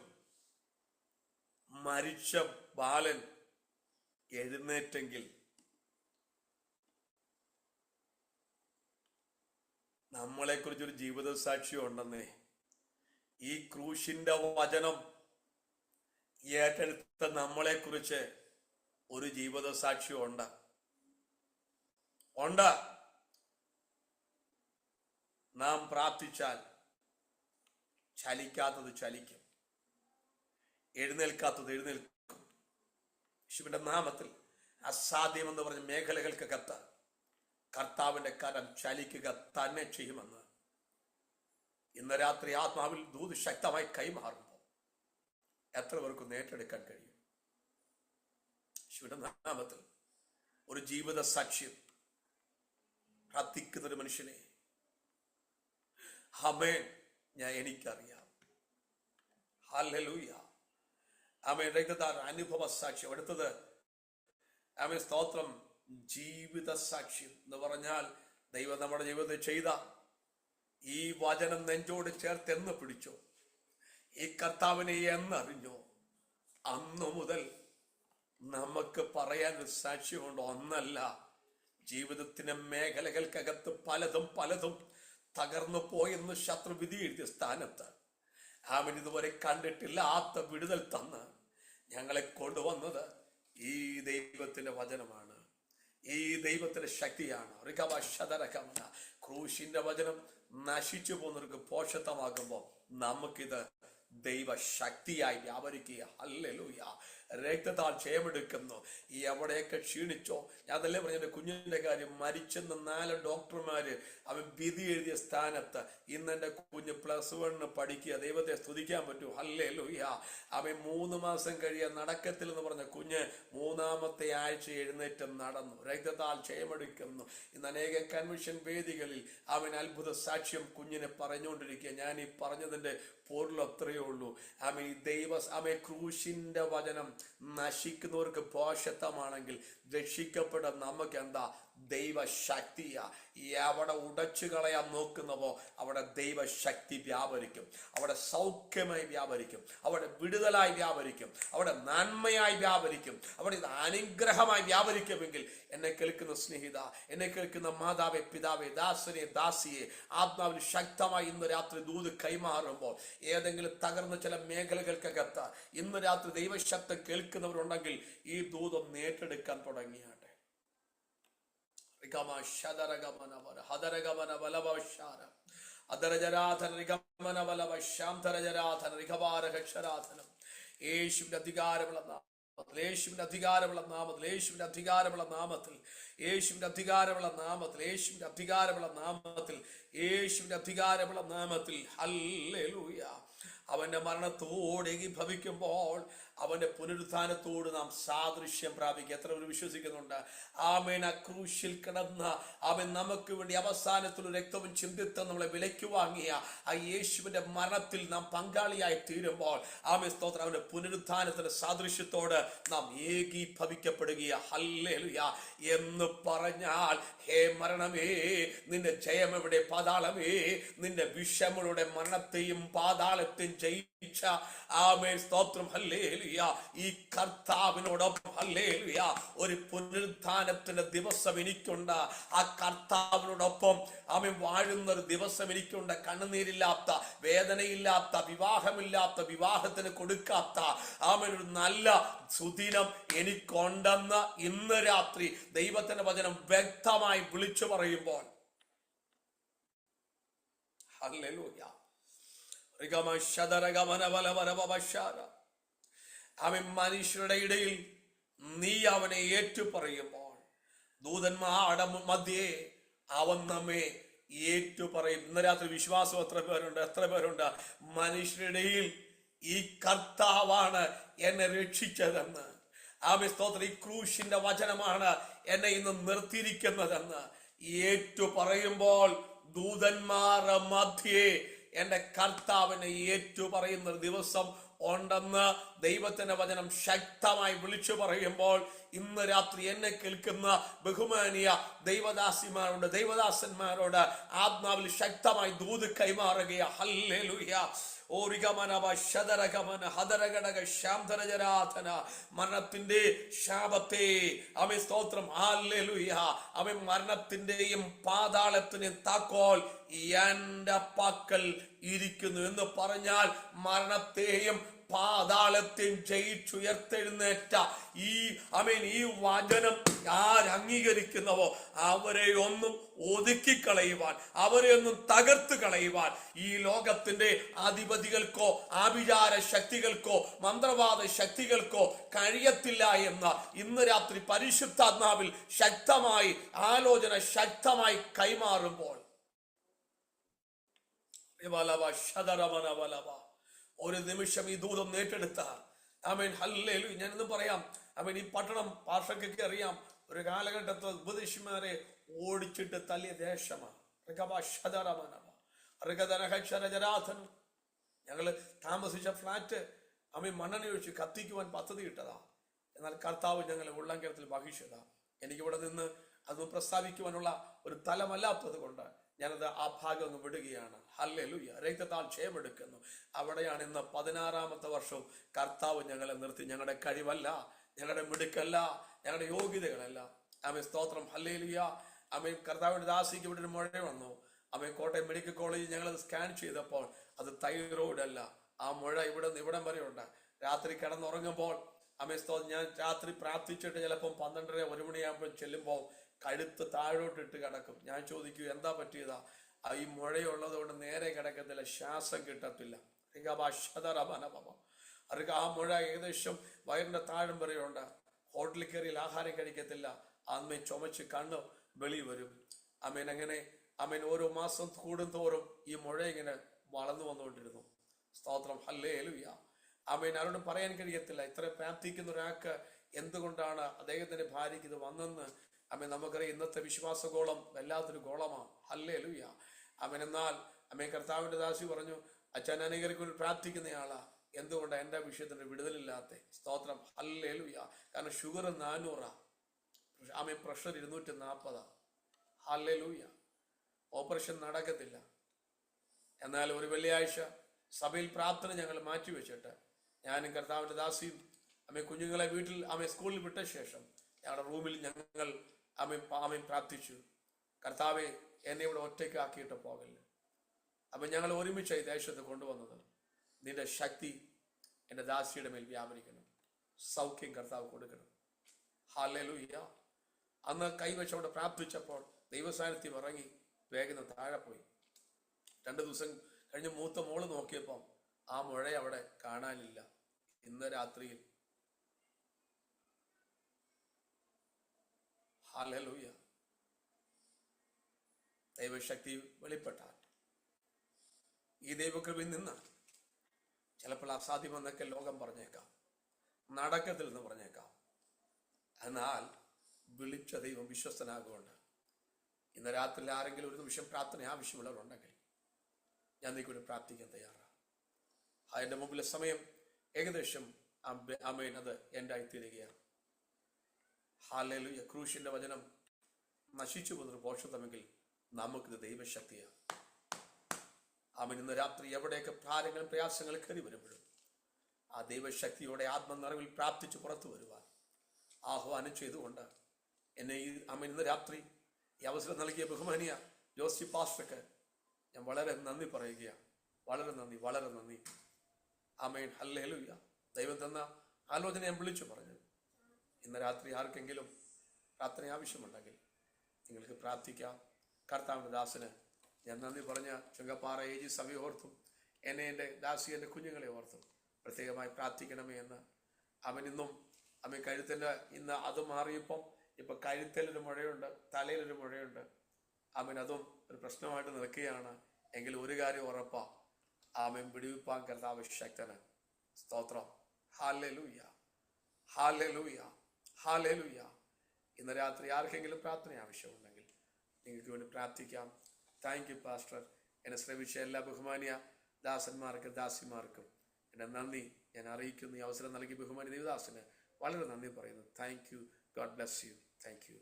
മരിച്ച ബാലൻ എഴുന്നേറ്റെങ്കിൽ നമ്മളെ കുറിച്ചൊരു ജീവിത സാക്ഷ്യം ഉണ്ടെന്നേ. ഈ ക്രൂശിന്റെ വചനം ഏറ്റെടുത്ത നമ്മളെ കുറിച്ച് ഒരു ജീവിത സാക്ഷ്യം ഉണ്ട്. നാം പ്രാർത്ഥിച്ചാൽ ചലിക്കാത്തത് ചലിക്കും, എഴുന്നേൽക്കാത്തത് എഴുന്നേൽക്കും. യേശുവിന്റെ നാമത്തിൽ അസാധ്യമെന്ന് പറഞ്ഞ മേഖലകൾക്കകത്ത് കർത്താവിന്റെ കരം ചലിക്കുക തന്നെ ചെയ്യുമെന്ന് ഇന്ന് രാത്രി ആത്മാവിൽ ദൂത് ശക്തമായി കൈമാറുമ്പോൾ എത്ര പേർക്ക് ഏറ്റെടുക്കാൻ കഴിയും? യേശുവിന്റെ നാമത്തിൽ ഒരു ജീവിത സാക്ഷ്യം പ്രാർത്ഥിക്കുന്ന ഒരു മനുഷ്യനെ എനിക്കറിയാം. ഹല്ലേലൂയ. അനുഭവ സാക്ഷ്യം. അടുത്തത് സ്തോത്രം ജീവിത സാക്ഷ്യം എന്ന് പറഞ്ഞാൽ ദൈവം നമ്മുടെ ജീവിതത്തിൽ ചെയ്ത ഈ വചനം നെഞ്ചോട് ചേർത്ത് എന്ന് പിടിച്ചോ, ഈ കർത്താവിനെ എന്നറിഞ്ഞോ, അന്നു മുതൽ നമുക്ക് പറയാനൊരു സാക്ഷ്യമുണ്ട്. ഒന്നല്ല, ജീവിതത്തിന്റെ മേഖലകൾക്കകത്ത് പലതും തകർന്നു പോയെന്ന് ശത്രു വിധി എഴുതിയ സ്ഥാനത്ത് അവൻ ഇതുവരെ കണ്ടിട്ടില്ലാത്ത വിടുതൽ തന്ന് ഞങ്ങളെ കൊണ്ടുവന്നത് ഈ ദൈവത്തിന്റെ വചനമാണ്, ഈ ദൈവത്തിന്റെ ശക്തിയാണ്. ക്രൂശിന്റെ വചനം നശിച്ചു പോകുന്നവർക്ക് പോഷത്വമാകുമ്പോൾ നമുക്കിത് ദൈവശക്തിയായി വ്യാപരിക്കുക. ഹല്ലേലൂയ. രക്തത്താൽ ക്ഷയമെടുക്കുന്നു. ഈ എവിടെയൊക്കെ ക്ഷീണിച്ചോ, ഞാൻ അതല്ലേ പറഞ്ഞ എൻ്റെ കുഞ്ഞിന്റെ കാര്യം, മരിച്ചെന്ന് 4 ഡോക്ടർമാര് അവൻ വിധി എഴുതിയ സ്ഥാനത്ത് ഇന്ന് എൻ്റെ കുഞ്ഞ് +1 പഠിക്കുക. ദൈവത്തെ സ്തുതിക്കാൻ പറ്റൂ. ഹല്ലേലൂയ. അവൻ 3 മാസം കഴിയാൻ നടക്കത്തിൽ എന്ന് പറഞ്ഞ കുഞ്ഞ് 3-ാമത്തെ ആഴ്ച എഴുന്നേറ്റ് നടന്നു. രക്തത്താൽ ക്ഷയമെടുക്കുന്നു. ഇന്ന് അനേക കൺവെൻഷൻ വേദികളിൽ അവൻ അത്ഭുത സാക്ഷ്യം കുഞ്ഞിനെ പറഞ്ഞുകൊണ്ടിരിക്കുക. ഞാൻ ഈ പറഞ്ഞതിന്റെ പൊരുൾ അത്രയേ ഉള്ളൂ. ക്രൂശിന്റെ വചനം നശിക്കുന്നവർക്ക് പോഷത്വമാണെങ്കിൽ രക്ഷിക്കപ്പെട്ട നമുക്ക് എന്താ? ദൈവശക്തിയാ. എവിടെ ഉടച്ചു കളയാൻ നോക്കുന്നവോ അവിടെ ദൈവശക്തി വ്യാപരിക്കും, അവിടെ സൗഖ്യമായി വ്യാപരിക്കും, അവിടെ വിടുതലായി വ്യാപരിക്കും, അവിടെ നന്മയായി വ്യാപരിക്കും, അവിടെ ഇത് അനുഗ്രഹമായി വ്യാപരിക്കുമെങ്കിൽ എന്നെ കേൾക്കുന്ന സ്നേഹിത, എന്നെ കേൾക്കുന്ന മാതാവേ, പിതാവേ, ദാസനെ, ദാസിയെ, ആത്മാവിൽ ശക്തമായി ഇന്ന് രാത്രി ദൂത് കൈമാറുമ്പോൾ ഏതെങ്കിലും തകർന്ന ചില മേഖലകൾക്കകത്ത് ഇന്ന് രാത്രി ദൈവശബ്ദം കേൾക്കുന്നവരുണ്ടെങ്കിൽ ഈ ദൂതം ഏറ്റെടുക്കാൻ തുടങ്ങിയാട്ടെ. യേശുവിന്റെ അധികാരമുള്ള നാമത്തിൽ, യേശുവിന്റെ അധികാരമുള്ള നാമത്തിൽ, യേശുവിന്റെ അധികാരമുള്ള നാമത്തിൽ, യേശുവിന്റെ അധികാരമുള്ള നാമത്തിൽ, യേശുവിന്റെ അധികാരമുള്ള നാമത്തിൽ, യേശുവിന്റെ അധികാരമുള്ള നാമത്തിൽ. ഹല്ലേലൂയ. അവന്റെ മരണത്തോട് ഏകീഭവിക്കുമ്പോൾ അവന്റെ പുനരുത്ഥാനത്തോട് നാം സാദൃശ്യം പ്രാപിക്കുക. എത്ര പേർ വിശ്വസിക്കുന്നുണ്ട്? ആമേൻ. ആ ക്രൂശിൽ കിടന്ന അവൻ നമുക്ക് വേണ്ടി അവസാനത്തിൽ രക്തവും ചിന്തിത്ത് നമ്മളെ വിലയ്ക്ക് വാങ്ങിയ ആ യേശുവിന്റെ മരണത്തിൽ നാം പങ്കാളിയായി തീരുമ്പോൾ ആമേൻ സ്തോത്രം, അവന്റെ പുനരുത്ഥാനത്തിന്റെ സാദൃശ്യത്തോട് നാം ഏകീഭവിക്കപ്പെടുക. ഹല്ലേലൂയ എന്ന് പറഞ്ഞാൽ, ഹേ മരണമേ നിന്റെ ജയം എവിടെ? പാതാളമേ നിന്റെ വിഷമങ്ങളുടെ മരണത്തെയും പാതാളത്തെയും ജയിച്ച ആമേൻ സ്തോത്രം ഹല്ലേലൂയ ഈ കർത്താവിനോടൊപ്പം ഹല്ലേലൂയ ഒരു പുനരുത്ഥാനത്തിന്റെ ദിവസം എനിക്കുണ്ട്. ആ കർത്താവിനോടൊപ്പം ആമേൻ വാഴുന്ന ഒരു ദിവസം എനിക്കുണ്ട്. കണ്ണുനീരില്ലാത്ത, വേദനയില്ലാത്ത, വിവാഹമില്ലാത്ത, വിവാഹത്തിന് കൊടുക്കാത്ത ആമേൻ ഒരു നല്ല സുദിനം എനിക്കുണ്ടെന്ന് ഇന്ന് രാത്രി ദൈവത്തിന്റെ വചനം വ്യക്തമായി വിളിച്ചു പറയുമ്പോൾ ഹല്ലേലൂയ അവൻ മനുഷ്യരുടെ ഇടയിൽ നീ അവനെ ഏറ്റുപറയുമ്പോൾ ദൂതന്മാരുടെ മധ്യേ അവൻ നമ്മെ ഏറ്റുപറയും. ഇന്ന് രാത്രി വിശ്വാസം എത്ര പേരുണ്ട്? മനുഷ്യരുടെ ഇടയിൽ ഈ കർത്താവാണ് എന്നെ രക്ഷിച്ചതെന്ന്, ആമേൻ സ്തോത്രം, ഈ ക്രൂശിന്റെ വചനമാണ് എന്നെ ഇന്ന് നിർത്തിയിരിക്കുന്നതെന്ന് ഏറ്റു പറയുമ്പോൾ ദൂതന്മാരുടെ മധ്യേ എന്റെ കർത്താവിനെ ഏറ്റു പറയുന്ന ഒരു ദിവസം ഉണ്ടെന്ന് ദൈവത്തിന്റെ വചനം ശക്തമായി വിളിച്ചു പറയുമ്പോൾ ഇന്ന് രാത്രി എന്നെ കേൾക്കുന്ന ബഹുമാനീയ ദൈവദാസന്മാരോട് ആത്മാവിൽ ശക്തമായി ദൂത് കൈമാറുകയാ. ഹല്ലേലൂയ. മരണത്തിന്റെ ശാപത്തെ അവൻ സ്തോത്രം ഹല്ലേലൂയ അവൻ മരണത്തിന്റെയും പാതാളത്തിന്റെയും താക്കോൽ എന്റെ പക്കൽ ഇരിക്കുന്നു എന്ന് പറഞ്ഞാൽ മരണത്തെയും പാതാളത്തെയും ജയിച്ചുയർത്തെഴുന്നേറ്റ ഈ വചനം ആരംഗീകരിക്കുന്നവോ അവരെ ഒന്നും ഒതുക്കിക്കളയുവാൻ, അവരെ ഒന്നും തകർത്ത് കളയുവാൻ ഈ ലോകത്തിന്റെ അധിപതികൾക്കോ ആഭിചാര ശക്തികൾക്കോ മന്ത്രവാദ ശക്തികൾക്കോ കഴിയത്തില്ല എന്ന് ഇന്ന് രാത്രി പരിശുദ്ധാത്മാവിൽ ശക്തമായി ആലോചന ശക്തമായി കൈമാറുമ്പോൾ ഒരു നിമിഷം ഈ ദൂതം ഏറ്റെടുത്ത ആമേൻ ഹല്ലേലൂയ. ഞാനിന്ന് പറയാം, ആമേൻ ഈ പട്ടണം പാർഷക്കൊക്കെ അറിയാം, ഒരു കാലഘട്ടത്തിൽ ഉപദേശിമാരെ ഓടിച്ചിട്ട് തല്ലിയ ദേശമാണ്. ഞങ്ങള് താമസിച്ച ഫ്ലാറ്റ് ആമേൻ മണ്ണെണ്ണ ഒഴിച്ച് കത്തിക്കുവാൻ പദ്ധതി ഇട്ടതാ. എന്നാൽ കർത്താവ് ഞങ്ങളെ ഉള്ളംകരത്തിൽ വഹിച്ചതാ. എനിക്കിവിടെ നിന്ന് അത് പ്രസ്താവിക്കുവാനുള്ള ഒരു തലമല്ലാത്തത് കൊണ്ട് ഞാനത് ആ ഭാഗം അങ്ങ് വിടുകയാണ്. ഹല്ലേലൂയ. രക്തത്താൽ ക്ഷയമെടുക്കുന്നു. അവിടെയാണ് ഇന്ന് 16ാമത്തെ വർഷവും കർത്താവ് ഞങ്ങളെ നിർത്തി. ഞങ്ങളുടെ കഴിവല്ല, ഞങ്ങളുടെ മിടുക്കല്ല, ഞങ്ങളുടെ യോഗ്യതകളല്ല. ആമേൻ സ്തോത്രം ഹല്ലേലൂയ. ആമേൻ കർത്താവിന്റെ ദാസിക്ക് ഇവിടെ ഒരു മുഴ വന്നു. ആമേൻ കോട്ടയം മെഡിക്കൽ കോളേജിൽ ഞങ്ങളത് സ്കാൻ ചെയ്തപ്പോൾ അത് തൈറോയിഡ് അല്ല. ആ മുഴ ഇവിടം വരെ ഉണ്ട്. രാത്രി കിടന്നുറങ്ങുമ്പോൾ ആമേൻ സ്തോത്രം ഞാൻ രാത്രി പ്രാർത്ഥിച്ചിട്ട് ചിലപ്പം 12:30 1 മണിയാകുമ്പോൾ ചെല്ലുമ്പോൾ കഴുത്ത് താഴോട്ടിട്ട് കിടക്കും. ഞാൻ ചോദിക്കൂ എന്താ പറ്റിയതാ? ഈ മുഴയുള്ളത് കൊണ്ട് നേരെ കിടക്കത്തില്ല, ശ്വാസം കിട്ടത്തില്ല. ആ മുഴ ഏകദേശം വയറിന്റെ താഴം വരെയുണ്ട്. ഹോട്ടലിൽ കയറിയിൽ ആഹാരം കഴിക്കത്തില്ല. അമ്മ ചുമച്ച് കണ്ണ് വെളി വരും. അമ്മേൻ അങ്ങനെ അമ്മേൻ ഓരോ മാസം കൂടുന്തോറും ഈ മുഴ ഇങ്ങനെ വളർന്നു വന്നുകൊണ്ടിരുന്നു. സ്തോത്രം ഹല്ലേലൂയ. അമ്മേൻ ആരോടും പറയാൻ കഴിയത്തില്ല. ഇത്ര പ്രാർത്ഥിക്കുന്ന ഒരാൾക്ക് എന്തുകൊണ്ടാണ് അദ്ദേഹത്തിന്റെ ഭാര്യയ്ക്ക് ഇത് വന്നെന്ന് അമ്മേൻ നമുക്കറിയാം. ഇന്നത്തെ വിശ്വാസ ഗോളം വല്ലാത്തൊരു ഗോളമാണ്. ഹല്ലേലൂയ. അമ്മേൻ എന്നാൽ അമ്മേൻ കർത്താവിന്റെ ദാസി പറഞ്ഞു, അച്ഛൻ അനേകർക്ക് പ്രാർത്ഥിക്കുന്നയാളാ, എന്തുകൊണ്ടാണ് എന്റെ വിഷയത്തിന് വിടുതലില്ലാത്ത? സ്തോത്രം ഹല്ലേലൂയ. കാരണം ഷുഗർ 400, അമ്മേൻ പ്രഷർ 240. ഹല്ലേലൂയ. ഓപ്പറേഷൻ നടക്കത്തില്ല. എന്നാൽ ഒരു വെള്ളിയാഴ്ച സഭയിൽ പ്രാർത്ഥന ഞങ്ങൾ മാറ്റിവെച്ചിട്ട് ഞാനും കർത്താവിന്റെ ദാസിയും അമ്മ കുഞ്ഞുങ്ങളെ വീട്ടിൽ അമ്മ സ്കൂളിൽ വിട്ട ശേഷം ഞങ്ങളുടെ റൂമിൽ ഞങ്ങൾ അമ്മ പ്രാർത്ഥിച്ചു, കർത്താവെ എന്നെ ഇവിടെ ഒറ്റയ്ക്ക് ആക്കിയിട്ട് പോകല്ലേ. അപ്പൊ ഞങ്ങൾ ഒരുമിച്ചായി ദേശത്ത് കൊണ്ടുവന്നത്. നിന്റെ ശക്തി എൻ്റെ ദാസിയുടെ മേൽ വ്യാപരിക്കണം, സൗഖ്യം കർത്താവ് കൊടുക്കണം. ഹല്ലേലൂയ. അന്ന് കൈവച്ച് അവിടെ പ്രാർത്ഥിച്ചപ്പോൾ ദൈവസാന്നിധ്യം ഇറങ്ങി വേഗം താഴെ പോയി. 2 ദിവസം കഴിഞ്ഞ് മൂത്ത മോള് നോക്കിയപ്പം ആ മുഴ അവിടെ കാണാനില്ല. ഇന്ന് രാത്രിയിൽ ഹല്ലേലൂയ ദൈവശക്തി വെളിപ്പെട്ടാൽ ഈ ദൈവകൃപയിൽ നിന്ന് ചിലപ്പോൾ അസാധ്യമെന്നൊക്കെ ലോകം പറഞ്ഞേക്കാം, നടക്കത്തില്ലെന്ന് പറഞ്ഞേക്കാം. എന്നാൽ വിളിച്ച ദൈവം വിശ്വസ്തനാകൊണ്ട് ഇന്ന് രാത്രി ആരെങ്കിലും ഒരു നിമിഷം പ്രാർത്ഥന ആവശ്യമുള്ളവരുണ്ടെങ്കിൽ ഞാൻ നിൽക്കൂടെ പ്രാർത്ഥിക്കാൻ തയ്യാറാണ്. അതിൻ്റെ മുമ്പിലെ സമയം ഏകദേശം ആമേൻ അത് എൻ്റായിത്തീരുകയാണ്. ഹല്ലേലൂയ. ക്രൂശിന്റെ വചനം നശിച്ചു പോകുന്നൊരു പോഷത്വമെങ്കിൽ നമുക്കിത് ദൈവശക്തിയാണ്. ആമേൻ. ഇന്ന് രാത്രി എവിടെയൊക്കെ ഭാരങ്ങളും പ്രയാസങ്ങളും കയറി വരുമ്പോഴും ആ ദൈവശക്തിയോടെ ആത്മനിറവിൽ പ്രാർത്ഥിച്ച് പുറത്തു വരുവാൻ ആഹ്വാനം ചെയ്തുകൊണ്ട് എന്നെ ഈ ആമേൻ ഇന്ന് രാത്രി ഈ അവസരം നൽകിയ ബഹുമാനിയ ജോസി പാസ്റ്റർക്ക് ഞാൻ വളരെ നന്ദി പറയുകയാണ്. വളരെ നന്ദി, വളരെ നന്ദി. ആമേൻ. ഹല്ലേലൂയ. ദൈവം തന്ന ആലോചന ഞാൻ വിളിച്ചു പറഞ്ഞു. ഇന്ന് രാത്രി ആർക്കെങ്കിലും പ്രാർത്ഥന ആവശ്യമുണ്ടെങ്കിൽ നിങ്ങൾക്ക് പ്രാർത്ഥിക്കാം. കർത്താവിൻ്റെ ദാസന് ഞാൻ നന്ദി പറഞ്ഞ ചുങ്കപ്പാറ AG സഭയെ ഓർത്തും എന്നെ എൻ്റെ ദാസി എൻ്റെ കുഞ്ഞുങ്ങളെ ഓർത്തും പ്രത്യേകമായി പ്രാർത്ഥിക്കണമേ എന്ന്. അവൻ ഇന്നും അവൻ കഴുത്തിൻ്റെ ഇന്ന് അത് മാറിയപ്പം ഇപ്പം കഴുത്തിലൊരു മുഴയുണ്ട്, തലയിലൊരു മുഴയുണ്ട്. അവൻ അതും ഒരു പ്രശ്നമായിട്ട് നിൽക്കുകയാണ്. എങ്കിലും ഒരു കാര്യം ഉറപ്പാ, ആമൻ വിടുവിപ്പാൻ കർത്താവ് ശക്തന്. സ്തോത്രം. Hallelujah, hallelujah, hallelujah. ഇന്ന് രാത്രി ആർക്കെങ്കിലും പ്രാർത്ഥന ആവശ്യമുണ്ടെങ്കിൽ നിങ്ങൾക്ക് വേണ്ടി പ്രാർത്ഥിക്കാം. Thank you pastor. എന്നെ ശ്രമിച്ച എല്ലാ ബഹുമാനിയ ദാസന്മാർക്കും ദാസിമാർക്കും എൻ്റെ നന്ദി ഞാൻ അറിയിക്കുന്നു. ഈ അവസരം നൽകി ബഹുമാനി ദേവദാസന് വളരെ നന്ദി പറയുന്നു. Thank you. God bless you. Thank you.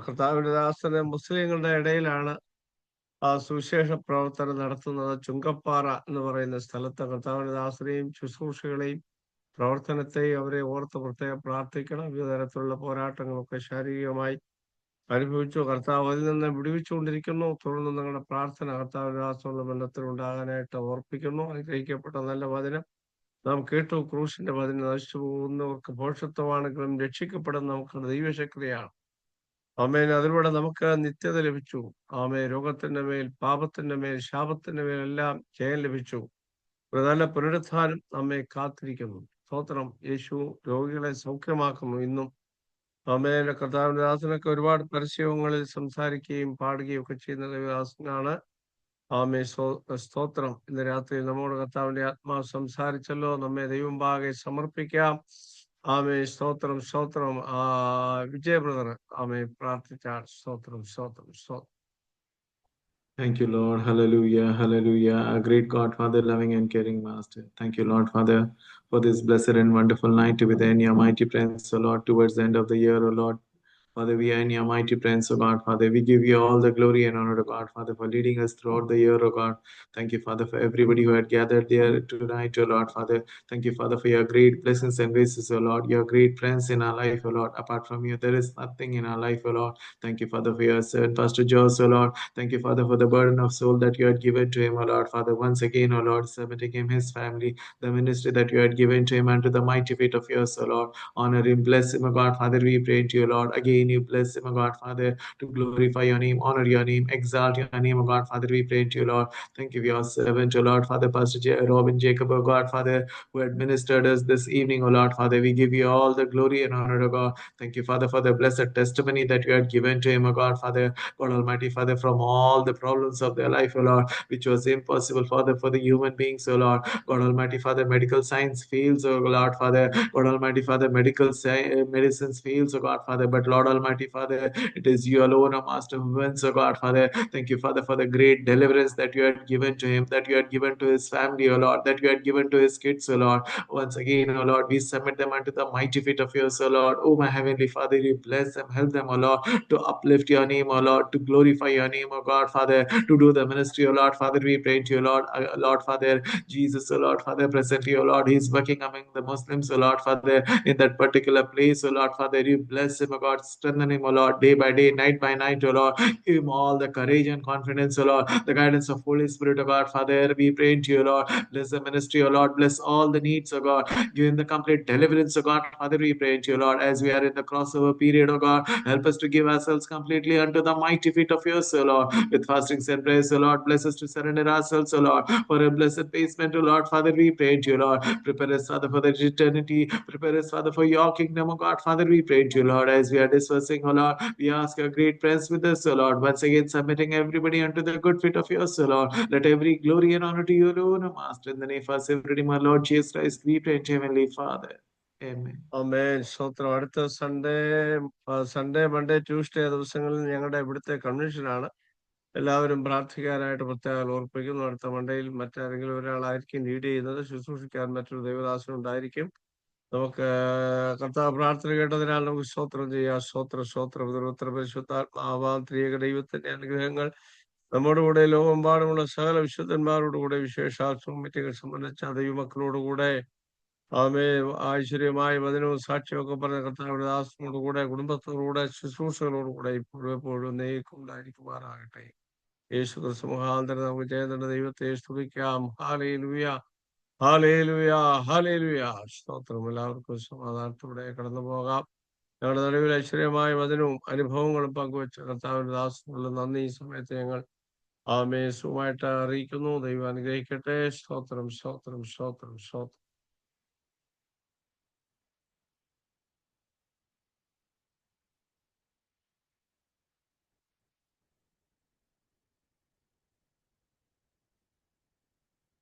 കർത്താവിന്റെ ദാസന് മുസ്ലിങ്ങളുടെ ഇടയിലാണ് ആ സുവിശേഷ പ്രവർത്തനം നടത്തുന്നത്. ചുങ്കപ്പാറ എന്ന് പറയുന്ന സ്ഥലത്ത് കർത്താവിന്റെ ദാസനെയും ശുശ്രൂഷകളെയും പ്രവർത്തനത്തെയും അവരെ ഓർത്ത് പ്രത്യേകം പ്രാർത്ഥിക്കണം. വിവിധ തരത്തിലുള്ള പോരാട്ടങ്ങളൊക്കെ ശാരീരികമായി അനുഭവിച്ചു. കർത്താവ് അതിൽ നിന്ന് വിടുവിച്ചുകൊണ്ടിരിക്കുന്നു. തുടർന്ന് നിങ്ങളുടെ പ്രാർത്ഥന കർത്താവിന്റെ ദാസനുള്ള ബന്ധത്തിൽ ഉണ്ടാകാനായിട്ട് ഓർപ്പിക്കുന്നു. അനുഗ്രഹിക്കപ്പെട്ട നല്ല വചനം നാം കേട്ടു. ക്രൂശിന്റെ വചനം നശിച്ചു പോകുന്നവർക്ക് ഭോഷത്വമാണെങ്കിലും രക്ഷിക്കപ്പെടുന്ന നമുക്ക് ദൈവശക്തിയാണ്. ആമേൻ. അതിലൂടെ നമുക്ക് നിത്യത ലഭിച്ചു. ആമേൻ. രോഗത്തിന്റെ മേൽ, പാപത്തിന്റെ മേൽ, ശാപത്തിന്റെ മേൽ എല്ലാം ജയം ലഭിച്ചു. ഒരു നല്ല പുനരുത്ഥാനം നമ്മെ കാത്തിരിക്കുന്നു. സ്തോത്രം. യേശു രോഗികളെ സൗഖ്യമാക്കുന്നു ഇന്നും. ആമേൻ. കർത്താവിന്റെ ദാസനൊക്കെ ഒരുപാട് പരസ്യങ്ങളിൽ സംസാരിക്കുകയും പാടുകയും ഒക്കെ ചെയ്യുന്ന ദൈവദാസനാണ്. ആമേ. സ്തോത്രം. ഇന്ന് രാത്രി നമ്മോട് കർത്താവിന്റെ ആത്മാവ് സംസാരിച്ചല്ലോ. നമ്മെ ദൈവമുമ്പാകെ സമർപ്പിക്കാം. ആമേ. സ്തോത്രം, സ്തോത്രം. വിജയ ബ്രദർ ആമേ പ്രാർത്ഥിച്ചാൽ. സ്തോത്രം, സ്തോത്രം, സ്തോത്രം. Thank you, Lord. Hallelujah. Hallelujah. A great God, Father, loving and caring Master. Thank you, Lord, Father, for this blessed and wonderful night within your mighty presence, O Lord, towards the end of the year, O Lord. Father, we are in your mighty presence, O God. Father, we give you all the glory and honor, O God, Father, for leading us throughout the year, O God. Thank you, Father, for everybody who had gathered there tonight, O Lord, Father. Thank you, Father, for your great blessings and graces, O Lord, your great friends in our life, O Lord. Apart from you, there is nothing in our life, O Lord. Thank you, Father, for your servant, Pastor Joss, O Lord. Thank you, Father, for the burden of soul that you had given to him, O Lord, Father. Once again, O Lord, submitting him, his family, the ministry that you had given to him, unto the mighty feet of yours, O Lord. Honor him, bless him, O God, Father. We pray to you, Lord. Again, you bless him, O God, Father, to glorify your name, honor your name, exalt your name, O God, Father. We pray to you, Lord. Thank you for your servant, O Lord, Father, Pastor Robin Jacob, O God, Father, who administered us this evening, O Lord, Father. We give you all the glory and honor, O God. Thank you, Father, for the blessed testimony that you had given to him, O God, Father, God Almighty, Father, from all the problems of their life, O Lord, which was impossible, Father, for the human beings, O Lord. God Almighty, Father, medical science fails, O Lord, Father. God Almighty, Father, medicines fails, O God, Father. But Lord Almighty, Father, it is you alone, O Master, who wins, O God, Father. Thank you, Father, for the great deliverance that you had given to him, that you had given to his family, O Lord, that you had given to his kids, O Lord. Once again, O Lord, we submit them unto the mighty feet of yours, O Lord. O my heavenly Father, you bless them, help them, O Lord, to uplift your name, O Lord, to glorify your name, O God, Father, to do the ministry, O Lord, Father. We pray to you, Lord, Lord, Father, Jesus, O Lord, Father, presently, O Lord, he is working among the Muslims, O Lord, Father, in that particular place, O Lord, Father, you bless him, O God, strengthen him, O Lord, day by day, night by night, O Lord, give him all the courage and confidence, O Lord, the guidance of Holy Spirit, O God, Father, we pray to you, Lord, bless the ministry, O Lord, bless all the needs, O God, give him the complete deliverance, O God, Father, we pray to you, Lord, as we are in the crossover period, O God, help us to give ourselves completely unto the mighty feet of yours, O Lord, with fastings and prayers, O Lord, bless us to surrender ourselves, O Lord, for a blessed basement, O Lord, Father, we pray to you, Lord, prepare us, Father, for the eternity, prepare us, Father, for your kingdom, O God, Father, we pray to you, Lord, as we are dispersing, O Lord. We ask your great presence with us, O Lord. Once again, submitting everybody unto the good fit of yours, O Lord. Let every glory and honor to you alone, O Master. In the name of our Savior, Redeemer, Lord Jesus Christ, we pray, Heavenly Father. Amen. ആമേൻ. സ്തോത്രം. അടുത്ത Sunday, Monday, Tuesday ദിവസങ്ങളിൽ ഞങ്ങളുടെ ഇവിടുത്തെ കൺവെൻഷനാണ്. എല്ലാവരും പ്രാർത്ഥിക്കാനായിട്ട് പ്രത്യേകം ഓർപ്പിക്കുന്നു. അടുത്ത മൺഡേയിൽ മറ്റാരെങ്കിലും ഒരാളായിരിക്കും ലീഡ് ചെയ്യുന്നത്. ശുശ്രൂഷിക്കാൻ മറ്റൊരു ദൈവദാസൻ ഉണ്ടായിരിക്കും. നമുക്ക് കർത്താവ് പ്രാർത്ഥന കേട്ടതിനാൽ നമുക്ക് സ്തോത്രം ചെയ്യാം. സ്തോത്രം. ഉത്തരപരിശുദ്ധാത്മാവാം ത്രിയേക ദൈവത്തിന്റെ അനുഗ്രഹങ്ങൾ നമ്മുടെ കൂടെ ലോകമെമ്പാടുമുള്ള സകല വിശുദ്ധന്മാരോടുകൂടെ വിശേഷാൽ മീറ്റിംഗുകൾ സംബന്ധിച്ച ദൈവമക്കളോടുകൂടെ ഐശ്വര്യമായ വചനവും സാക്ഷ്യമൊക്കെ പറഞ്ഞ കർത്താവിന്റെ ദാസനോടുകൂടെ കുടുംബത്തോടുകൂടെ ശുശ്രൂഷകളോടുകൂടെ ഇപ്പോഴും എപ്പോഴും ഉണ്ടായിരിക്കുമാറാകട്ടെ. യേശു ക്രിസ്തു മുഖാന്തരം നമുക്ക് ചെയ്യുന്ന ദൈവത്തെ സ്തുതിക്കാം. Hallelujah, hallelujah, hallelujah. സ്തോത്രം. എല്ലാവർക്കും സമാധാനത്തോടെ കടന്നു പോകാം. ഞങ്ങളുടെ നടുവിൽ ഐശ്വര്യമായ വചനവും അനുഭവങ്ങളും പങ്കുവെച്ച കർത്താവിന്റെ ദാസനുള്ള നന്ദി ഈ സമയത്ത് ഞങ്ങൾ സുഖമായിട്ട് അറിയിക്കുന്നു. ദൈവം അനുഗ്രഹിക്കട്ടെ. സ്തോത്രം.